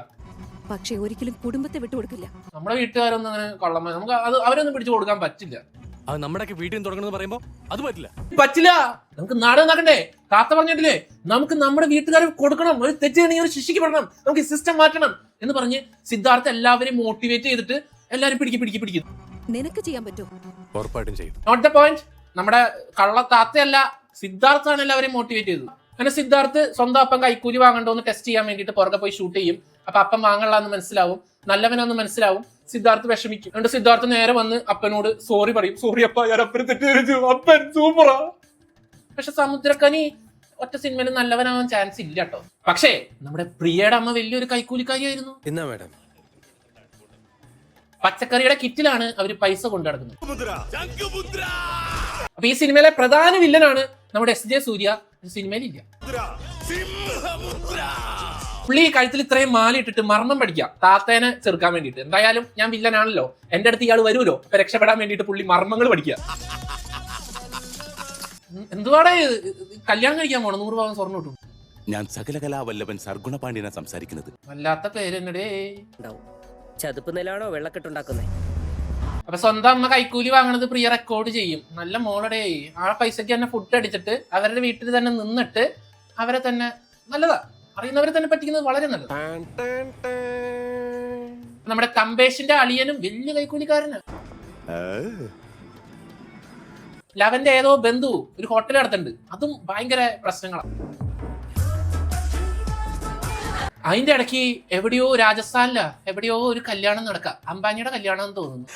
പക്ഷെ ഒരിക്കലും കുടുംബത്തെ വിട്ടുകൊടുക്കില്ല. നമ്മുടെ വീട്ടുകാരൊന്നും അങ്ങനെ കള്ളന്മാർ, നമുക്ക് അത് അവരൊന്നും പിടിച്ചു കൊടുക്കാൻ പറ്റില്ല. അത് നമ്മുടെയൊക്കെ വീട്ടിൽ നിന്ന് തുടങ്ങണമെന്ന് പറയുമ്പോൾ അത് പറ്റില്ല. പറ്റില്ല, നമുക്ക് നാട് നടക്കണ്ടേ? താത്ത പറഞ്ഞിട്ടില്ലേ, നമുക്ക് നമ്മുടെ വീട്ടുകാരെ കൊടുക്കണം. ഒരു തെറ്റാണെങ്കിൽ ഒരു ശിക്ഷിക്കപ്പെടണം, നമുക്ക് ഈ സിസ്റ്റം മാറ്റണം എന്ന് പറഞ്ഞ് സിദ്ധാർത്ഥ എല്ലാവരെയും മോട്ടിവേറ്റ് ചെയ്തിട്ട് എല്ലാവരും പിടിക്കും. നിനക്ക് ചെയ്യാൻ പറ്റുമോ? ഉറപ്പായിട്ടും ചെയ്യും. Note the point. നമ്മുടെ കള്ള താത്തയല്ല, സിദ്ധാർത്ഥാണ് എല്ലാവരെയും മോട്ടിവേറ്റ് ചെയ്തത്. അങ്ങനെ സിദ്ധാർത്ഥ് സ്വന്തം അപ്പം കൈക്കൂലി വാങ്ങണ്ടോന്ന് ടെസ്റ്റ് ചെയ്യാൻ വേണ്ടിയിട്ട് പുറകെ പോയി ഷൂട്ട് ചെയ്യും. അപ്പൊ അപ്പം വാങ്ങലാന്ന് മനസ്സിലാവും, നല്ലവനാന്ന് മനസ്സിലാവും. സിദ്ധാർത്ഥ് വിഷമിക്കും. എന്നിട്ട് സിദ്ധാർത്ഥ് നേരെ വന്ന് അപ്പനോട് സോറി പറയും. സോറി അപ്പ, ഞാൻ അപ്പനെ തെറ്റിദ്ധരിച്ചു, അപ്പൻ സൂപ്പറാ. പക്ഷെ സമുദ്രക്കനി ഒറ്റ സിനിമയിൽ നല്ലവനാവാൻ ചാൻസ് ഇല്ല കേട്ടോ. പക്ഷേ നമ്മുടെ പ്രിയയുടെ അമ്മ വലിയൊരു കൈക്കൂലിക്കാരിയായിരുന്നു. എന്നാ മേഡം? പച്ചക്കറിയുടെ കിറ്റിലാണ് അവര് പൈസ കൊണ്ടു നടക്കുന്നത്. അപ്പൊ ഈ സിനിമയിലെ പ്രധാന വില്ലനാണ് നമ്മുടെ SJ സൂര്യ. സിനിമയിലില്ല. പുള്ളി കഴുത്തിൽ ഇത്രയും മാല ഇട്ടിട്ട് മർമ്മം പഠിക്കാം താത്തേനെ ചെറുക്കാൻ വേണ്ടിയിട്ട്. എന്തായാലും ഞാൻ വില്ലനാണല്ലോ, എന്റെ അടുത്ത് ഇയാൾ വരുമല്ലോ, അപ്പൊ രക്ഷപ്പെടാൻ വേണ്ടിയിട്ട് പുള്ളി മർമ്മങ്ങൾ പഠിക്കുക. എന്തുവാടെ കല്യാണം കഴിക്കാൻ പോണം? 100 പവൻ സ്വർണ്ണം കിട്ടും. ഞാൻ സകലകലാവല്ലഭൻ സർഗുണപാണ്ഡ്യനാ സംസാരിക്കുന്നത്. വല്ലാത്ത പേരെന്നടേ. ചതുപ്പ് നിലാണോ വെള്ളക്കെട്ടുണ്ടാക്കുന്നേ? അപ്പൊ സ്വന്തം അമ്മ കൈക്കൂലി വാങ്ങണത് പ്രിയ റെക്കോർഡ് ചെയ്യും. നല്ല മോളടേ, ആ പൈസക്ക് തന്നെ ഫുഡ് അടിച്ചിട്ട് അവരുടെ വീട്ടിൽ തന്നെ നിന്നിട്ട് അവരെ തന്നെ, നല്ലതാ, അറിയുന്നവരെ തന്നെ പറ്റിക്കുന്നത് വളരെ നല്ലത്. നമ്മുടെ കമ്പേഷിന്റെ അളിയനും വലിയ കൈക്കൂലിക്കാരനാ. ലവന്റെ ഏതോ ബന്ധു ഒരു ഹോട്ടൽ നടത്തുന്നുണ്ട്, അതും ഭയങ്കര പ്രശ്നങ്ങളാണ്. അതിന്റെ ഇടയ്ക്ക് എവിടെയോ രാജസ്ഥാനില എവിടെയോ ഒരു കല്യാണം നടക്കാം. അംബാനിയുടെ കല്യാണം തോന്നുന്നു.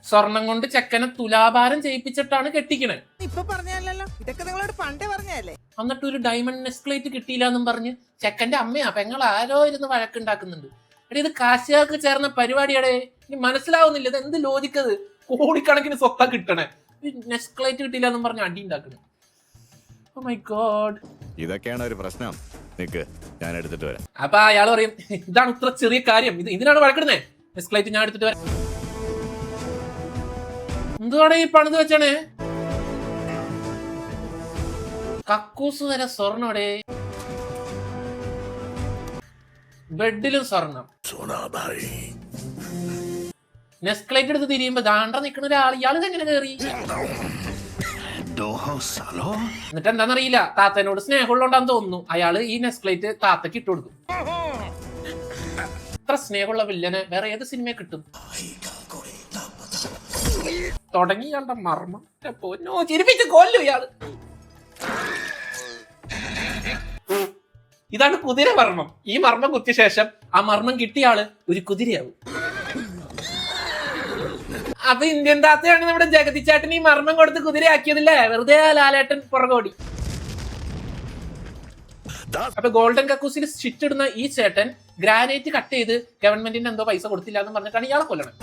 സ്വർണം കൊണ്ട് ചെക്കനെ തുലാഭാരം ചെയ്യിപ്പിച്ചിട്ടാണ് കെട്ടിക്കണേ. എന്നിട്ട് ഒരു ഡയമണ്ട് നെക്ലേറ്റ് കിട്ടിയില്ല എന്നും പറഞ്ഞ് ചെക്കന്റെ അമ്മയാ പെങ്ങൾ ആരോ ഇരുന്ന് വഴക്കുണ്ടാക്കുന്നുണ്ട്. എടേ, ഇത് കാശിയാൾക്ക് ചേർന്ന പരിപാടിയാടേ. ഇനി മനസ്സിലാവുന്നില്ല, ഇത് എന്ത് ലോജിക്കത്? കോടിക്കണക്കിന് സ്വത്താ കിട്ടണേ, നെക്ലേറ്റ് കിട്ടിയില്ല എന്നും പറഞ്ഞ് അടി ഉണ്ടാക്കണേ. ഓ മൈ ഗോഡ്, ഇതൊക്കെയാണ് ഒരു പ്രശ്നം. നിക്ക്, ഞാൻ എടുത്തിട്ട് വരാം. അപ്പൊ അയാൾ പറയും ഇതാണ് ഇത്ര ചെറിയ കാര്യം, ഇതിനാണ് വഴക്കിടുന്നേ, നെക്ലേറ്റ് ഞാൻ എടുത്തിട്ട് വരാം. എന്തുവാണ് ഈ പണിത് വെച്ചണേ? കക്കൂസ് വരെ സ്വർണ്ണോടെ. ബെഡിലും സ്വർണം. നെസ്ക്ലേറ്റ് എടുത്ത് തിരിയുമ്പോ ദാണ്ട നിക്കണ ഒരാൾ, ഇയാൾ എങ്ങനെ കയറി? എന്നിട്ട് എന്താണെന്നറിയില്ല, താത്തനോട് സ്നേഹമുള്ളോണ്ടാന്ന് തോന്നുന്നു അയാള് ഈ നെസ്ക്ലേറ്റ് താത്തക്ക് ഇട്ട് കൊടുക്കും. ഇത്ര സ്നേഹമുള്ള വില്ലനെ വേറെ ഏത് സിനിമയെ കിട്ടും? തുടങ്ങി ഇയാളുടെ മർമ്മം ചിരിപ്പിച്ച് കൊല്ലും ഇയാള്. ഇതാണ് കുതിര മർമ്മം. ഈ മർമ്മം കുത്തിയ ശേഷം ആ മർമ്മം കിട്ടിയ ആള് ഒരു കുതിരയാവും. അപ്പൊ ഇന്ത്യൻ താത്തയാണ് നമ്മുടെ ജഗതി ചേട്ടൻ ഈ മർമ്മം കൊടുത്ത് കുതിരയാക്കിയതില്ലേ? വെറുതെ ലാലേട്ടൻ പുറകോടി. അപ്പൊ ഗോൾഡൻ കക്കൂസിൽ സ്റ്റിച്ച് ഇടുന്ന ഈ ചേട്ടൻ ഗ്രാനൈറ്റ് കട്ട് ചെയ്ത് ഗവൺമെന്റിന് എന്തോ പൈസ കൊടുത്തില്ല എന്ന് പറഞ്ഞിട്ടാണ് ഇയാളെ കൊല്ലണം.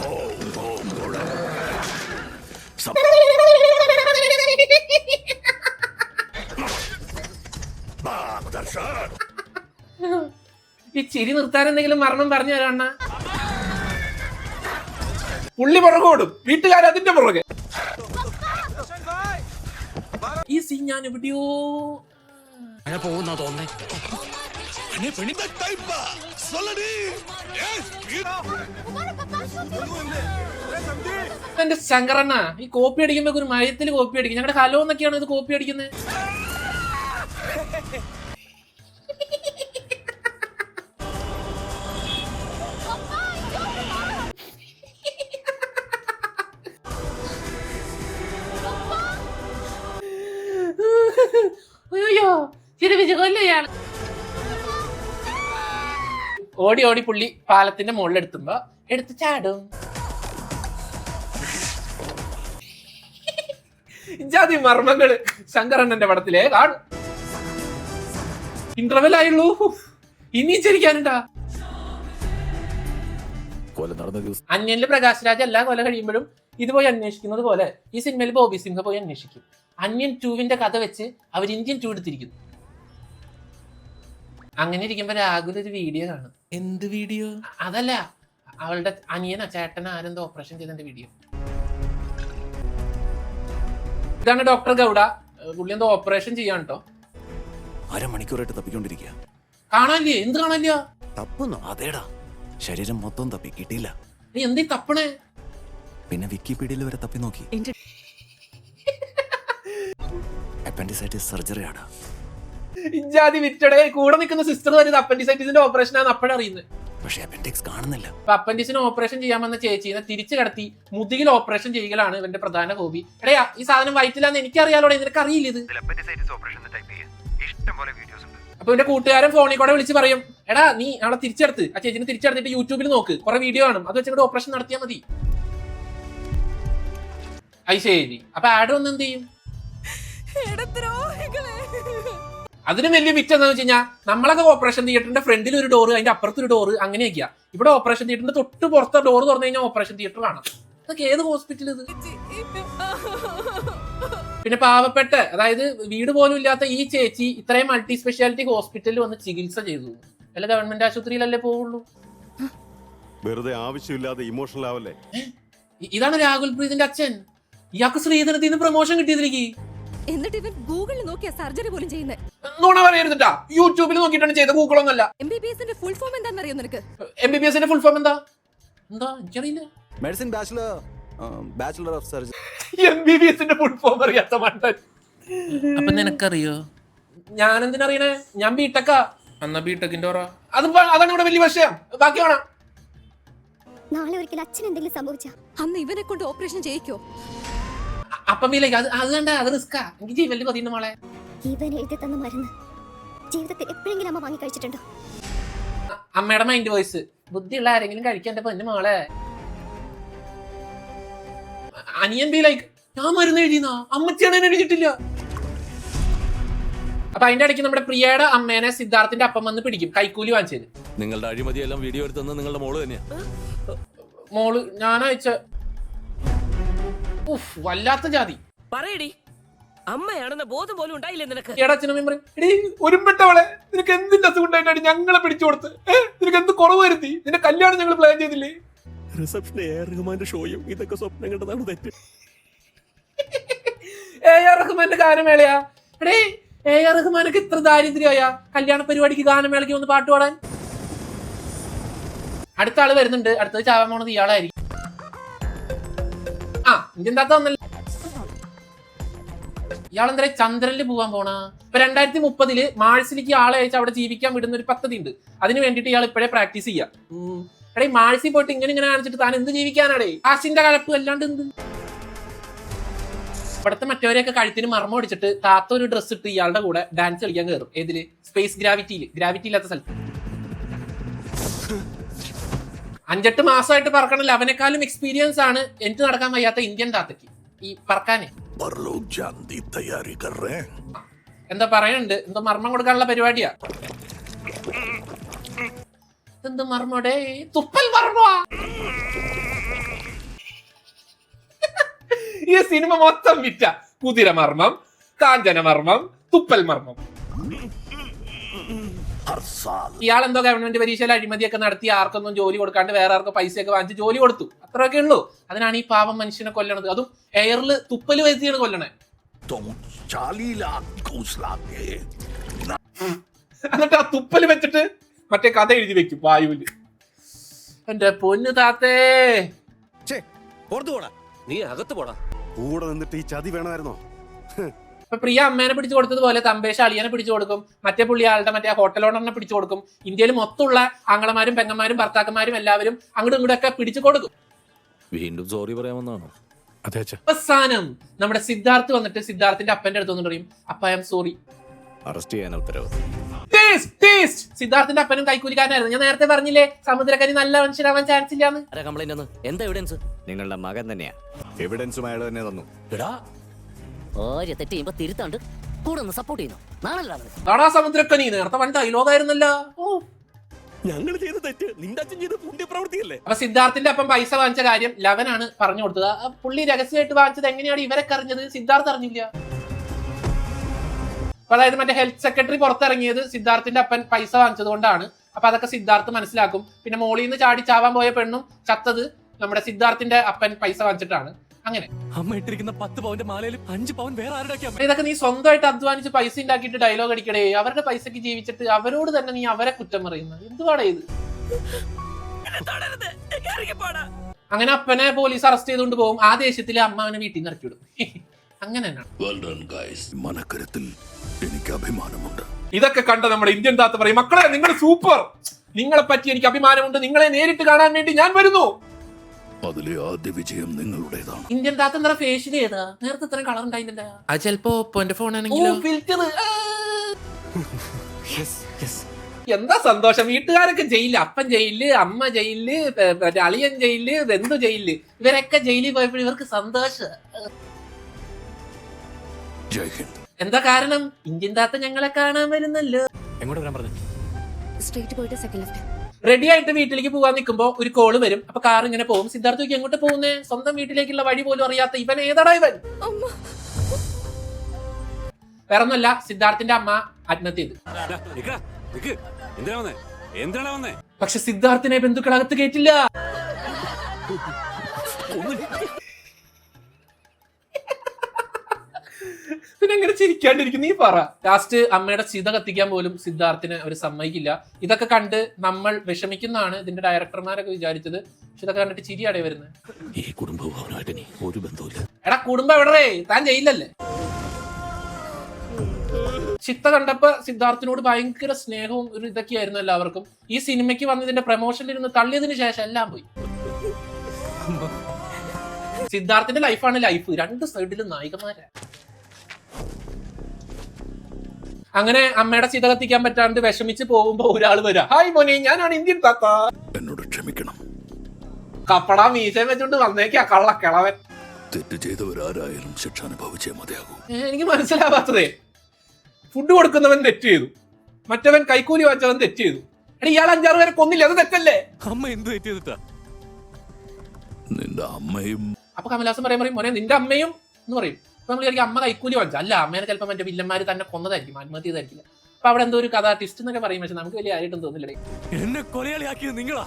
ഈ ചിരി നിർത്താൻ എന്തെങ്കിലും മർമ്മം പറഞ്ഞു തരാണ്ണ. പുള്ളി പുറകോടും, വീട്ടുകാർ അതിന്റെ പുറകെ. ഈ സീൻ ഞാൻ എവിടെയോ എന്റെ ശങ്കരണ്ണ, ഈ കോപ്പി അടിക്കുമ്പോ ഒരു മയത്തിൽ കോപ്പി അടിക്കും. ഞങ്ങളുടെ ഹലോ എന്നൊക്കെയാണ് ഇത് കോപ്പി അടിക്കുന്നത്. അയ്യോ ചിരിപ്പിച്ച് കൊല്ലയാണ്. ഓടി ഓടി പുള്ളി പാലത്തിന്റെ മുകളിൽ എടുത്ത് ചാടും. ജാതി മർമ്മങ്ങള് ശങ്കരണ്ണന്റെ പടത്തിലെ കാണും. ഇന്റർവെൽ ആയുള്ളൂ, ഇനി ചിരിക്കാനുണ്ടാ. അന്യനില് പ്രകാശ് രാജ് എല്ലാ കൊല കഴിയുമ്പോഴും ഇത് പോയി അന്വേഷിക്കുന്നത് പോലെ ഈ സിനിമയിൽ ബോബി സിംഹ പോയി അന്വേഷിക്കും. അന്യൻ 2 കഥ വെച്ച് അവർ ഇന്ത്യൻ 2 എടുത്തിരിക്കുന്നു. അങ്ങനെ ഇരിക്കുമ്പോ രാഹുൽ ഒരു വീഡിയോ കാണും. എന്ത് വീഡിയോ? അതല്ല, അവളുടെ അനിയനാ ചേട്ടന ആരെന്തോ ഓപ്പറേഷൻ ചെയ്തതിന്റെ വീഡിയോ. ഇതാണ് ഡോക്ടർ ഗൗഡ. പുള്ളി എന്തോ ഓപ്പറേഷൻ ചെയ്യാൻ കേട്ടോ. അരമണിക്കൂറായിട്ട് തപ്പിക്കൊണ്ടിരിക്കുക. കാണാനില്ലേ? എന്ത് കാണാനില്ല? തപ്പുന്നോ? അതേടാ, ശരീരം മൊത്തം തപ്പി കിട്ടിയില്ല. നീ എന്തീ തപ്പണേ? പിന്നെ വിക്കിപീഡിയയിൽ വരെ തപ്പി നോക്കി. അപ്പൻഡിസൈറ്റിസ് സർജറി ആടാ. ഇജാതി വിറ്റടെ കൂടെ നിൽക്കുന്ന സിസ്റ്റർ വരുന്നത് അപ്പൻഡിസൈറ്റിസിന്റെ ഓപ്പറേഷൻ ആണ് അപ്പോഴേ അറിയുന്നത്. പക്ഷെ അപ്പൻഡിക്സ് കാണുന്നില്ല. അപ്പൻഡിസിന് ഓപ്പറേഷൻ ചെയ്യാമെന്ന ചേച്ചീനെ തിരിച്ചു കടത്തി മുതുകിൽ ഓപ്പറേഷൻ ചെയ്യലാണ് ഇവന്റെ പ്രധാന ഹോബി. എടയാ, ഈ സാധനം വയറ്റിലാന്ന് എനിക്കറിയാലോടെ, നിനക്ക് അറിയില്ല ഇത്? അപ്പൊ എന്റെ കൂട്ടുകാരൻ ഫോണിൽ കൂടെ വിളിച്ച് പറയും, എടാ നീ അവിടെ തിരിച്ചെടുത്ത് ആ ചേച്ചിനെ തിരിച്ചെടുത്തിട്ട് യൂട്യൂബിൽ നോക്ക്, കുറെ വീഡിയോ കാണും, അത് വെച്ചിട്ട് ഓപ്പറേഷൻ നടത്തിയാൽ മതി. അത് ശരി. അപ്പൊ ആഡ് വന്ന് എന്ത് ചെയ്യും? അതിന് വലിയ വിറ്റ് എന്താന്ന് വെച്ച് കഴിഞ്ഞാൽ നമ്മളൊക്കെ ഓപ്പറേഷൻ തിയേറ്ററിന്റെ ഫ്രണ്ടിൽ ഒരു ഡോറ്, അതിന്റെ അപ്പുറത്തൊരു ഡോറ്, അങ്ങനെയൊക്കെയാ. ഇവിടെ ഓപ്പറേഷൻ തിയേറ്ററിന്റെ തൊട്ട് പുറത്തെ ഡോറ് തുറന്നു കഴിഞ്ഞാൽ ഓപ്പറേഷൻ തിയേറ്റർ കാണാം. അതൊക്കെ ഏത് ഹോസ്പിറ്റൽ ഇത്? പിന്നെ പാവപ്പെട്ട, അതായത് വീട് പോലും ഇല്ലാത്ത ഈ ചേച്ചി ഇത്രയും മൾട്ടി സ്പെഷ്യാലിറ്റി ഹോസ്പിറ്റലിൽ വന്ന് ചികിത്സ ചെയ്തു. അല്ല ഗവൺമെന്റ് ആശുപത്രിയിലല്ലേ പോവുള്ളൂ? വെറുതെ ആവശ്യമില്ലാതെ ഇമോഷണൽ ആവല്ലേ. ഇതാണ് രാഹുൽ പ്രീതിന്റെ അച്ഛൻ. ഇയാൾക്ക് ശ്രീധരത്തിൽ നിന്ന് പ്രൊമോഷൻ കിട്ടിയതിലേക്ക്. എന്നിട്ട് ഇവൻ ഗൂഗിളിൽ നോക്കിയ സർജറി പോലും ചെയ്യുന്നത്. നുണ പറയരുതാ, യൂട്യൂബിൽ നോക്കിയിട്ടാണ് ചെയ്തത്, ഗൂഗിളൊന്നല്ല. MBBS ഫുൾ ഫോം എന്താണെന്ന് അറിയോ നിനക്ക്? MBBS ഫുൾ ഫോം എന്താ? എനിക്കറിയില്ല. Medicine bachelor of surgery. MBBS full form അറിയാത്ത മണ്ടൻ. അപ്പൊ നിനക്കറിയോ? ഞാൻ എന്തിനറിയണേ? ഞാൻ ബിടെക്കാ. എന്നാ ബിടെക്കിന്റെ ഓറ. അതാണ് ഇവിടെ വലിയ വിഷയം. ബാക്കി വേണം. നാളെ ഒരിക്കൽ അച്ഛൻ എന്തെങ്കിലും സംഭവിച്ചാ അന്ന് ഇവനെ കൊണ്ട് ഓപ്പറേഷൻ ചെയ്യിക്കോ? അപ്പം അത് കണ്ട, അത് റിസ്കാ. എനിക്ക് ജീവനിൽ കൊതിയുണ്ട് മോളെ. ഇവൻ എഴുതി തന്ന മരുന്ന് ജീവിതത്തിൽ എപ്പോഴെങ്കിലും അമ്മ വാങ്ങി കഴിച്ചിട്ടുണ്ടോ? അമ്മയുടെ മൈൻഡ് വോയിസ്. ബുദ്ധിയുള്ള ആരെങ്കിലും കഴിക്കാൻ പൊന്നു മോളെ. അനിയൻ ബി ലൈക്ക്, ഞാൻ മരുന്ന് എഴുതിയെന്നാ, അമ്മച്ചിയാണ് എഴുതിയിട്ടില്ല. അപ്പൊ അതിന്റെ ഇടയ്ക്ക് നമ്മുടെ പ്രിയയുടെ അമ്മേനെ സിദ്ധാർത്ഥിന്റെ അപ്പം വന്ന് പിടിക്കും, കൈക്കൂലി വാങ്ങിച്ചത്. നിങ്ങളുടെ അഴിമതിയെല്ലാം വീഡിയോ എടുത്തെന്ന് നിങ്ങളുടെ മോള് തന്നെയാ. മോള് ഞാനയച്ച വല്ലാത്ത ജാതി. പറയടി, അമ്മയാണെന്ന ബോധം പോലും ഉണ്ടായില്ലേ നിനക്ക്? ഏടച്ഛനും പറയും, എടീ ഒരുമ്പെട്ടവളെ, നിനക്ക് എന്തിന്റെ അസുഖം ഉണ്ടായിട്ടാണ് ഞങ്ങളെ പിടിച്ചു കൊടുത്ത്? നിനക്ക് എന്ത് കുറവ് വരുത്തി? നിന്റെ കല്യാണം ഞങ്ങൾ പ്ലാൻ ചെയ്തില്ലേ? റിസപ്ഷൻ AR റഹ്മാന്റെ ഷോയും ഇതൊക്കെ സ്വപ്നം കണ്ടതാണ് തെറ്റ്. AR റഹ്മാന്റെ ഗാനമേളയാ? എടേ, AR റഹ്മാനൊക്കെ ഇത്ര ദാരിദ്ര്യമായ കല്യാണ പരിപാടിക്ക് ഗാനമേളയ്ക്ക് വന്ന് പാട്ട് പാടാൻ? അടുത്ത ആള് വരുന്നുണ്ട്. അടുത്തത് ചാവാൻ പോണത് ഇയാളായിരിക്കും. ആ ഇന്ത്യൻ താത്ത വന്നല്ലോ. ഇയാളെന്താ ചന്ദ്രനിൽ പോകാൻ പോണ? ഇപ്പൊ 2030 മാഴ്സിലേക്ക് ആളെ അയച്ച് അവിടെ ജീവിക്കാൻ വിടുന്ന ഒരു പദ്ധതി ഉണ്ട്. അതിന് വേണ്ടിട്ട് ഇയാൾ ഇപ്പോഴേ പ്രാക്ടീസ് ചെയ്യാം. എടേ മാഴ്സിൽ പോയിട്ട് ഇങ്ങനെ കാണിച്ചിട്ട് താൻ എന്ത് ജീവിക്കാനാടേ? കാശിന്റെ കലപ്പ് അല്ലാണ്ട് എന്ത്? ഇവിടുത്തെ മറ്റവരെയൊക്കെ കഴുത്തിന് മർമ്മം അടിച്ചിട്ട് താത്ത ഒരു ഡ്രസ്സ് ഇട്ട് ഇയാളുടെ കൂടെ ഡാൻസ് കളിക്കാൻ കയറും. ഏതില്? സ്പേസ് ഗ്രാവിറ്റിയില്. ഗ്രാവിറ്റി ഇല്ലാത്ത സ്ഥലത്ത് 5-8 മാസമായിട്ട് പറക്കണല്ലോ. അവനെക്കാളും എക്സ്പീരിയൻസ് ആണ് എനിക്ക് നടക്കാൻ വയ്യാത്ത ഇന്ത്യൻ താത്തക്ക് ഈ പറക്കാനേ. എന്താ പറയുന്നുണ്ട്, എന്തോ മർമ്മം കൊടുക്കാനുള്ള പരിപാടിയാ. എന്ത് മർമ്മോടെ? തുപ്പൽ മർമ്മ. ഈ സിനിമ മൊത്തം വിറ്റ കുതിര മർമ്മം, കാഞ്ചന മർമ്മം, തുപ്പൽ മർമ്മം. ഇയാളെന്തോ ഗവൺമെന്റ് പരീക്ഷയിൽ അഴിമതിയൊക്കെ നടത്തി ആർക്കൊന്നും ജോലി കൊടുക്കാണ്ട് വേറെ ആർക്കും പൈസയൊക്കെ വാങ്ങിച്ച് ജോലി കൊടുത്തു. അത്രയൊക്കെ ഉള്ളൂ. അതിനാണ് ഈ പാവം മനുഷ്യനെ കൊല്ലണത്. അതും എയറിൽ തുപ്പല് വരുത്തിയാണ് കൊല്ലണേ. എന്നിട്ട് ആ തുപ്പല് വെച്ചിട്ട് മറ്റേ കഥ എഴുതി വെക്കും വായുവില്. എന്റെ പൊന്നു താത്തേ, നീ അകത്ത് പോടാ. കൂടെ നിന്നിട്ട് ഈ ചതി വേണമായിരുന്നോ? ഇപ്പൊ പ്രിയ അമ്മേനെ പിടിച്ചു കൊടുത്തതുപോലെ തമ്പേശ അളിയനെ പിടിച്ചു കൊടുക്കും. മറ്റേ പുള്ളി ആളുടെ മറ്റേ ഹോട്ടൽ ഓണറിനെ പിടിച്ചു കൊടുക്കും. ഇന്ത്യയിൽ മൊത്തമുള്ള ആങ്ങളമാരും പെങ്ങന്മാരും ഭർത്താക്കന്മാരും എല്ലാവരും അങ്ങോട്ടും ഇങ്ങോട്ടൊക്കെ പിടിച്ചു കൊടുക്കും. വീണ്ടും സോറി പറയാമെന്നാണോ? അവസാനം നമ്മുടെ സിദ്ധാർത്ഥ് വന്നിട്ട് സിദ്ധാർത്ഥിന്റെ അപ്പന്റെ അടുത്ത് വന്നിട്ട് പറയും, അപ്പ ഐ ആം സോറി. അറസ്റ്റ് ചെയ്യാൻ ഉത്തരവ്. സിദ്ധാർത്ഥിന്റെ അപ്പനും കൈക്കൂലിക്കാരനായിരുന്നു. ഞാൻ നേരത്തെ പറഞ്ഞില്ലേ സമുദ്രക്കരി നല്ല മനുഷ്യരാവാൻ ചാൻസ് ഇല്ലാന്ന്. എന്താ എവിഡൻസ്? നിങ്ങളുടെ മകൻ തന്നെയാ. എവിഡൻസും അയാൾ തന്നെ തന്നു. തെറ്റ് ചെയ്യുമ്പോ തിരുത്താണ്ട് കൂടെ ഒന്ന് സപ്പോർട്ട് ചെയ്യുന്നു. നാടാ സമുദ്രക്കനി നേരത്തെ വൺ ഡയലോഗായിരുന്നല്ലോ. ഞങ്ങൾ ചെയ്ത തെറ്റ് നിന്റെ അച്ഛൻ ചെയ്ത പുണ്യപ്രവൃത്തിയല്ലേ? അപ്പൊ സിദ്ധാർത്ഥിന്റെ അപ്പം പൈസ വാങ്ങിച്ച കാര്യം ലവനാണ് പറഞ്ഞു കൊടുത്തത്. പുള്ളി രഹസ്യമായിട്ട് വാങ്ങിച്ചത് എങ്ങനെയാണ് ഇവരൊക്കെ അറിഞ്ഞത്? സിദ്ധാർത്ഥ് അറിഞ്ഞില്ല. അപ്പൊ അതായത് മറ്റേ ഹെൽത്ത് സെക്രട്ടറി പുറത്തിറങ്ങിയത് സിദ്ധാർത്ഥിന്റെ അപ്പൻ പൈസ വാങ്ങിച്ചത് കൊണ്ടാണ്. അപ്പൊ അതൊക്കെ സിദ്ധാർത്ഥ് മനസ്സിലാക്കും. പിന്നെ മോളിൽ നിന്ന് ചാടി ചാവാൻ പോയ പെണ്ണും ചത്തത് നമ്മുടെ സിദ്ധാർത്ഥിന്റെ അപ്പൻ പൈസ വാങ്ങിച്ചിട്ടാണ്. അങ്ങനെ അമ്മ ഇട്ടിരിക്കുന്ന 10 പവന്റെ മാലയിൽ 5 പവൻ വേറെ ആരുടെ? ഇതൊക്കെ നീ സ്വന്തമായിട്ട് അധ്വാനിച്ച് പൈസ ഉണ്ടാക്കിയിട്ട് ഡയലോഗ് അടിക്കടേ. അവരുടെ പൈസക്ക് ജീവിച്ചിട്ട് അവരോട് തന്നെ നീ അവരെ കുറ്റം പറയുന്നത് എന്തുവാടേ ഇത്? അങ്ങനെ അപ്പനെ പോലീസ് അറസ്റ്റ് ചെയ്തുകൊണ്ട് പോകും. ആ ദേഷ്യത്തില് അമ്മ അവനെ വീട്ടിൽ നിന്ന് ഇറക്കി വിടും. അങ്ങനെ മനക്കരത്തിൽ എനിക്ക് അഭിമാനമുണ്ട്. ഇതൊക്കെ കണ്ട നമ്മുടെ ഇന്ത്യൻ താത്ത പറയും, മക്കളെ നിങ്ങൾ സൂപ്പർ, നിങ്ങളെ പറ്റി എനിക്ക് അഭിമാനമുണ്ട്, നിങ്ങളെ നേരിട്ട് കാണാൻ വേണ്ടി ഞാൻ വരുന്നു. അതിലെ ആദ്യ വിജയം നിങ്ങളുടേതാണ്. ഇന്ത്യൻ താത്ത എന്താ ഫേഷ്യൽ ചെയ്താ? നേരത്തെ ഇത്രയും കളർ ഉണ്ടായില്ല. അത് ചിലപ്പോ ഒപ്പോന്റെ ഫോണാണെങ്കിലോ. ഫിൽറ്റർ. എന്താ സന്തോഷം. വീട്ടുകാരൊക്കെ ജയിലില്, അപ്പൻ ജയിലില്, അമ്മ ജയിലില്, അളിയൻ ജയിലില്, ബന്ധു ജയിലില്. ഇവരൊക്കെ ജയിലിൽ പോയപ്പോൾ ഇവർക്ക് സന്തോഷം. ജയ് ഹിന്ദ്. എന്താ കാരണം? ഇന്ത്യൻ താത്ത ഞങ്ങളെ കാണാൻ വരുന്നല്ലോ. എങ്ങോട്ട് വരാൻ പറഞ്ഞു? സ്ട്രേറ്റ് പോയിട്ട് സെക്കൻഡ് ലെഫ്റ്റ്. റെഡി ആയിട്ട് വീട്ടിലേക്ക് പോകാൻ നിൽക്കുമ്പോ ഒരു കോള് വരും. അപ്പൊ കാർ ഇങ്ങനെ പോകും. സിദ്ധാർത്ഥയ്ക്ക് എങ്ങോട്ട് പോകുന്നേ? സ്വന്തം വീട്ടിലേക്കുള്ള വഴി പോലും അറിയാത്ത ഇവൻ ഏതാടാ ഇവൻ? വേറൊന്നുമല്ല, സിദ്ധാർത്ഥിന്റെ അമ്മ ആത്മഹത്യ ചെയ്തു. പക്ഷെ സിദ്ധാർത്ഥിനെ ബന്ധുക്കളകത്ത് കേട്ടില്ല. പിന്നെ എങ്ങനെ ചിരിക്കാണ്ടിരിക്കും നീ പറ. ലാസ്റ്റ് അമ്മയുടെ ചിത കത്തിക്കാൻ പോലും സിദ്ധാർത്ഥിന് അവർ സമ്മതിക്കില്ല. ഇതൊക്കെ കണ്ട് നമ്മൾ വിഷമിക്കുന്നതാണ് ഇതിന്റെ ഡയറക്ടർമാരൊക്കെ വിചാരിച്ചത്. പക്ഷെ ഇതൊക്കെ കണ്ടിട്ട് ചിരിയാടേ വരുന്നത്. ഈ കുടുംബഭവനായിട്ട് നീ ഒരു ബന്ധവുമില്ല. എടാ കുടുംബം എവിടെ? താൻ ജയിലല്ലേ? ചിത്ത കണ്ടപ്പോ സിദ്ധാർത്ഥിനോട് ഭയങ്കര സ്നേഹവും ഒരു ഇതൊക്കെയായിരുന്നു എല്ലാവർക്കും. ഈ സിനിമയ്ക്ക് വന്നതിന്റെ പ്രൊമോഷനിൽ ഇരുന്ന് തള്ളിയതിനു ശേഷം എല്ലാം പോയി. സിദ്ധാർത്ഥിന്റെ ലൈഫാണ് ലൈഫ്. രണ്ട് സൈഡിലും നായികമാരാ. അങ്ങനെ അമ്മയുടെ ചിത കത്തിക്കാൻ പറ്റാണ്ട് വിഷമിച്ച് പോകുമ്പോ ഒരാൾ വരാ. ഹായ് മോനെ, ഞാനാണ് ഇന്ത്യൻ താത്ത. എന്നോട് ക്ഷമിക്കണം. കപ്പട മീശയും വെച്ചോണ്ട് വന്നേക്കാ കള്ളക്കിളവൻ. തെറ്റ് ചെയ്തവരാരായാലും ശിക്ഷ അനുഭവിച്ചേ മതിയാകൂ. എനിക്ക് മനസ്സിലാവാത്തതേ, ഫുഡ് കൊടുക്കുന്നവൻ തെറ്റ് ചെയ്തു, മറ്റവൻ കൈക്കൂലി വാങ്ങിച്ചവൻ തെറ്റ് ചെയ്തു. എടാ ഇയാൾ 5-6 പേരെ കൊന്നില്ല, അത് തെറ്റല്ലേ? അമ്മ എന്ത് തെറ്റ് ചെയ്തിട്ടാ? നിന്റെ അമ്മയും. അപ്പൊ കമലഹാസൻ പറയും, മോനെ നിന്റെ അമ്മയും എന്ന് പറയും. അപ്പൊ നമ്മൾ വിചാരിക്കും അമ്മ കൈക്കൂലി വാങ്ങിച്ച. അല്ല, അമ്മേനെ ചിലപ്പോൾ മറ്റേ വില്ലന്മാര് തന്നെ കൊന്നതായിരിക്കും, ആത്മഹത്യ ചെയ്തായിരിക്കില്ല. അപ്പൊ അവിടെ എന്തോ ഒരു കഥ ട്വിസ്റ്റ് എന്നൊക്കെ പറയും. പക്ഷെ നമുക്ക് വലിയ ആയിട്ടും തോന്നില്ലേ. എന്നെ കൊലയാളിയാക്കിയത് നിങ്ങളാ?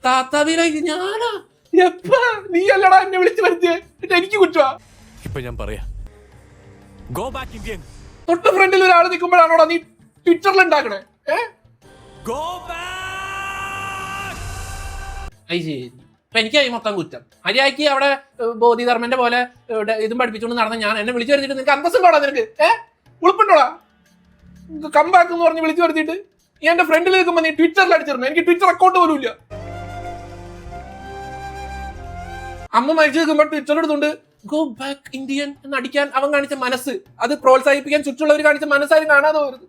താത്താവിലേക്ക് ഞാനാ? എപ്പാ? നീ അല്ലടാ എന്നെ വിളിച്ചു വരുത്തിയേ. എനിക്ക് കുറ്റവാ. ഇപ്പൊ ഞാൻ പറയാ, ഗോ ബാക്ക് ഇന്ത്യൻ. തൊട്ട് ഫ്രണ്ടിൽ ഒരാൾ നിൽക്കുമ്പോഴാണോടാ നീ ട്വിറ്ററിൽ ഉണ്ടാക്കണേ? Go back. അത് ശരി. അപ്പൊ എനിക്കായി മൊത്തം കുറ്റം. മര്യാദയ്ക്ക് അവിടെ ബോധിധർമ്മന്റെ പോലെ ഇതും പഠിപ്പിച്ചുകൊണ്ട് നടന്ന ഞാൻ എന്നെ വിളിച്ചു വരുത്തിട്ട് നിനക്ക് അന്തസ്സുണ്ടോടാ? നിനക്ക് ഉളുപ്പുണ്ടോടാ? കംബാക്ക് എന്ന് പറഞ്ഞ് വിളിച്ചു വരുത്തിയിട്ട് ഈ എന്റെ ഫ്രണ്ടിൽ നിൽക്കുമ്പോ നീ ട്വിറ്ററിൽ അടിച്ചിരുന്നു. എനിക്ക് ട്വിറ്റർ അക്കൗണ്ട് പോലും ഇല്ല. അമ്മ മരിച്ചു നിൽക്കുമ്പോൾ ട്വിറ്റർ എടുത്തുകൊണ്ട് ഗോ ബാക്ക് ഇന്ത്യൻ എന്ന് അടിക്കാൻ അവൻ കാണിച്ച മനസ്സ്, അത് പ്രോത്സാഹിപ്പിക്കാൻ ചുറ്റുള്ളവർ കാണിച്ച മനസ്സാരും കാണാതെ പോരുത്.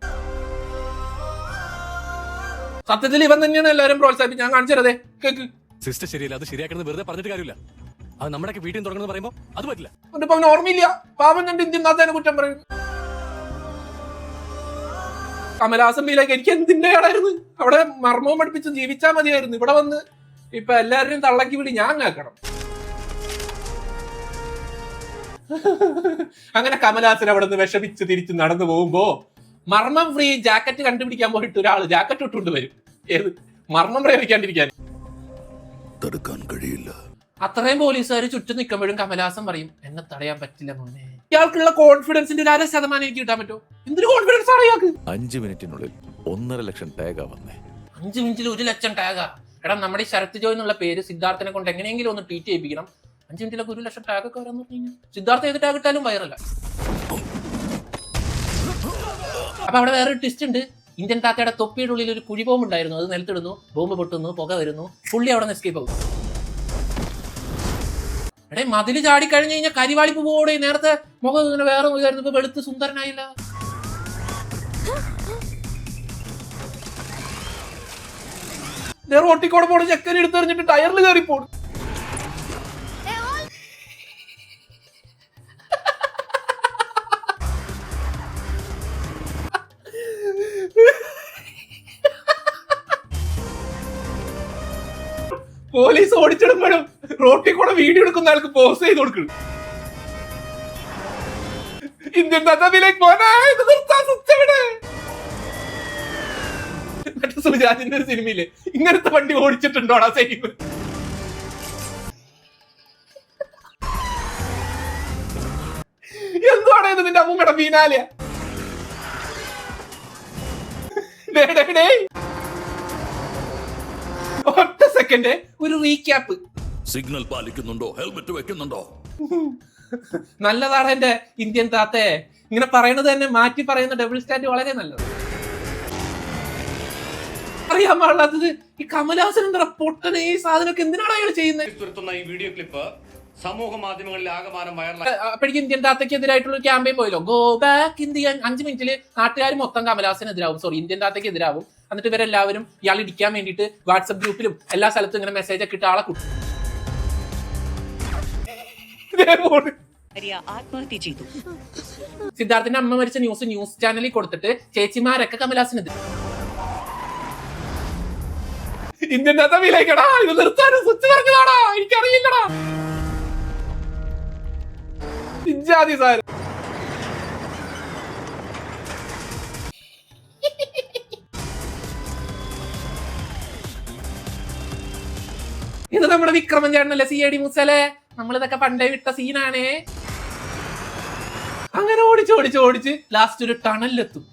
സത്യത്തിൽ ഇവൻ തന്നെയാണ് എല്ലാവരും പ്രോത്സാഹിപ്പിച്ച്. ഞാൻ കാണിച്ചു തരതേ, കേക്ക്. സിസ്റ്റർ ശരിയല്ല, അത് ശരിയാക്കുന്നത് വെറുതെ പറഞ്ഞിട്ട് കാര്യമില്ല. അത് നമ്മുടെയൊക്കെ വീട്ടിൽ തുടങ്ങുന്നത് പറയുമ്പോൾ അത് പറ്റില്ല. എന്നിട്ട് അവന് ഓർമ്മയില്ല. പാവം രണ്ട് ഇന്ത്യൻ നാത്തേനെ കുറ്റം പറയും. കമലഹാസൻ ബിയിലേക്ക് എനിക്ക് എന്തിന്റെ ആടായിരുന്നു? അവിടെ മർമ്മവും പഠിപ്പിച്ച് ജീവിച്ചാൽ മതിയായിരുന്നു. ഇവിടെ വന്ന് ഇപ്പൊ എല്ലാവരെയും തള്ളക്കി വിടി ഞാൻ കേൾക്കണം. അങ്ങനെ കമലഹാസൻ അവിടെ നിന്ന് വിഷമിച്ച് തിരിച്ച് നടന്നു പോകുമ്പോ മർമ്മം ഫ്രീ ജാക്കറ്റ് കണ്ടുപിടിക്കാൻ പോയിട്ട് ഒരാള് ജാക്കറ്റ് ഇട്ടുകൊണ്ട് വരും. ഏത് മർമ്മം പ്രയോഗിക്കാണ്ടിരിക്കാൻ തടുക്കാൻ കഴിയില്ല. അത്രയും പോലീസുകാർ ചുറ്റും നിൽക്കുമ്പോഴും കമലഹാസൻ പറയും എന്നെ തടയാൻ പറ്റില്ല മോനെ. ഇയാൾക്കുള്ള കോൺഫിഡൻസിന്റെ ഒരു 1% എനിക്ക് കിട്ടാൻ പറ്റുമോ? എന്തൊരു കോൺഫിഡൻസ് ആണ് ഇയാൾക്ക്? 5 മിനിറ്റിനുള്ളിൽ 1.5 ലക്ഷം ടാഗാ വന്നേ. 5 മിനിറ്റിൽ 1 ലക്ഷം ടാഗാ? എടാ, നമ്മുടെ ഈ ശരത് ജോയ് എന്നുള്ള പേര് സിദ്ധാർത്ഥനെ കൊണ്ട് എങ്ങനെയെങ്കിലും ഒന്ന് ട്വീറ്റ് ചെയ്യിപ്പിക്കണം. 5 മിനിറ്റിലൊക്കെ 1 ലക്ഷം ടാഗ് ഒക്കെ വരാന്ന് പറഞ്ഞു കഴിഞ്ഞാൽ സിദ്ധാർത്ഥ ഏത് ടാഗ് ഇട്ടാലും വൈറല. അപ്പൊ അവിടെ വേറൊരു ട്വിസ്റ്റ് ഉണ്ട്. ഇന്ത്യൻ താത്തയുടെ തൊപ്പിയുടെ ഉള്ളിൽ ഒരു കുഴി ബോംബ് ഉണ്ടായിരുന്നു. അത് നിലത്തിടുന്നു, ബോംബ് പൊട്ടുന്നു, പുക വരുന്നു, പുള്ളി അവിടെ നിന്ന് എസ്കേപ്പ് ആവും. എടേ, മതില് ചാടി കഴിഞ്ഞ് കഴിഞ്ഞാൽ കരിവാളിപ്പ് പോടെ. നേരത്തെ മുഖം ഇങ്ങനെ വേറെ ഇതായിരുന്നു, ഇപ്പൊ വെളുത്ത് സുന്ദരനായില്ല. റോട്ടിക്കോടെ പോണ ചെക്കൻ എടുത്തെറിഞ്ഞിട്ട് ടയറിൽ കയറി പോണു. പോലീസ് ഓടിച്ചിടുമ്പോഴും റോട്ടിൽ കൂടെ വീഡിയോ എടുക്കുന്ന ആൾക്ക് പോസ് ചെയ്ത് കൊടുക്കണം. ഇന്ത്യൻ താത്തയിലേക്ക് മറ്റേ സുജാതിന്റെ ഒരു സിനിമയില് ഇങ്ങനത്തെ വണ്ടി ഓടിച്ചിട്ടുണ്ടോടാ സൈനിക? എന്തുവാണ് ഇത് നിന്റെ അമ്മൂമ്മയുടെ ബീനാലിയ? ഒറ്റ സെക്കൻഡ് ഒരു റീക്യാപ്പ്. സിഗ്നൽ പാലിക്കുന്നുണ്ടോ? ഹെൽമെറ്റ് വെക്കുന്നുണ്ടോ? നല്ലതാണ് എന്റെ ഇന്ത്യൻ താത്തയെ. ഇങ്ങനെ പറയുന്നത് തന്നെ മാറ്റി പറയുന്ന ഡബിൾ സ്റ്റാൻഡ് വളരെ നല്ലത്. അറിയാൻ പാടില്ലാത്തത് ഈ കമലഹാസൻ എന്താ പൊട്ടനെ ഈ സാധനമൊക്കെ എന്തിനാണ് അയാൾ ചെയ്യുന്നത്? ഈ വീഡിയോ ക്ലിപ്പ് സമൂഹ മാധ്യമങ്ങളിൽ ആകമാനം വൈറലായി. അപ്പോഴേക്കും ഇന്ത്യൻ താത്തയ്ക്ക് എതിരായിട്ടുള്ള ഒരു ക്യാമ്പയിൻ പോയല്ലോ, ഗോ ബാക്ക് ഇന്ത്യൻ. 5 മിനിറ്റിൽ നാട്ടുകാർ മൊത്തം കമലഹാസനെതിരാവും, സോറി ഇന്ത്യൻ താത്തയ്ക്ക് എതിരാവും. എന്നിട്ട് ഇവരെല്ലാവരും ഇയാൾ ഇടിക്കാൻ വേണ്ടിയിട്ട് വാട്സപ്പ് ഗ്രൂപ്പിലും എല്ലാ സ്ഥലത്തും ഇങ്ങനെ മെസ്സേജ് ഒക്കെ ഇട്ട് ആളെ കൂട്ടും. ആത്മഹത്യ ചെയ്തു. സിദ്ധാർത്ഥിന്റെ അമ്മ മരിച്ച ന്യൂസ് ചാനലിൽ കൊടുത്തിട്ട് ചേച്ചിമാരൊക്കെ കമലഹാസനെതിരെ. ഇന്ത്യൻ താത്ത വിലക്കടാ, ഇത് നിർത്താനും സ്വിച്ച് പറഞ്ഞതാടാ, എനിക്കറിയില്ലടാ. ഇജാതി സാർ. ഇത് നമ്മുടെ വിക്രമൻ ചേട്ടനല്ലേ, CID മൂസല്ലേ? നമ്മളിതൊക്കെ പണ്ടേ വിട്ട സീനാണേ. അങ്ങനെ ഓടിച്ച് ലാസ്റ്റ് ഒരു ടണലിലെത്തും.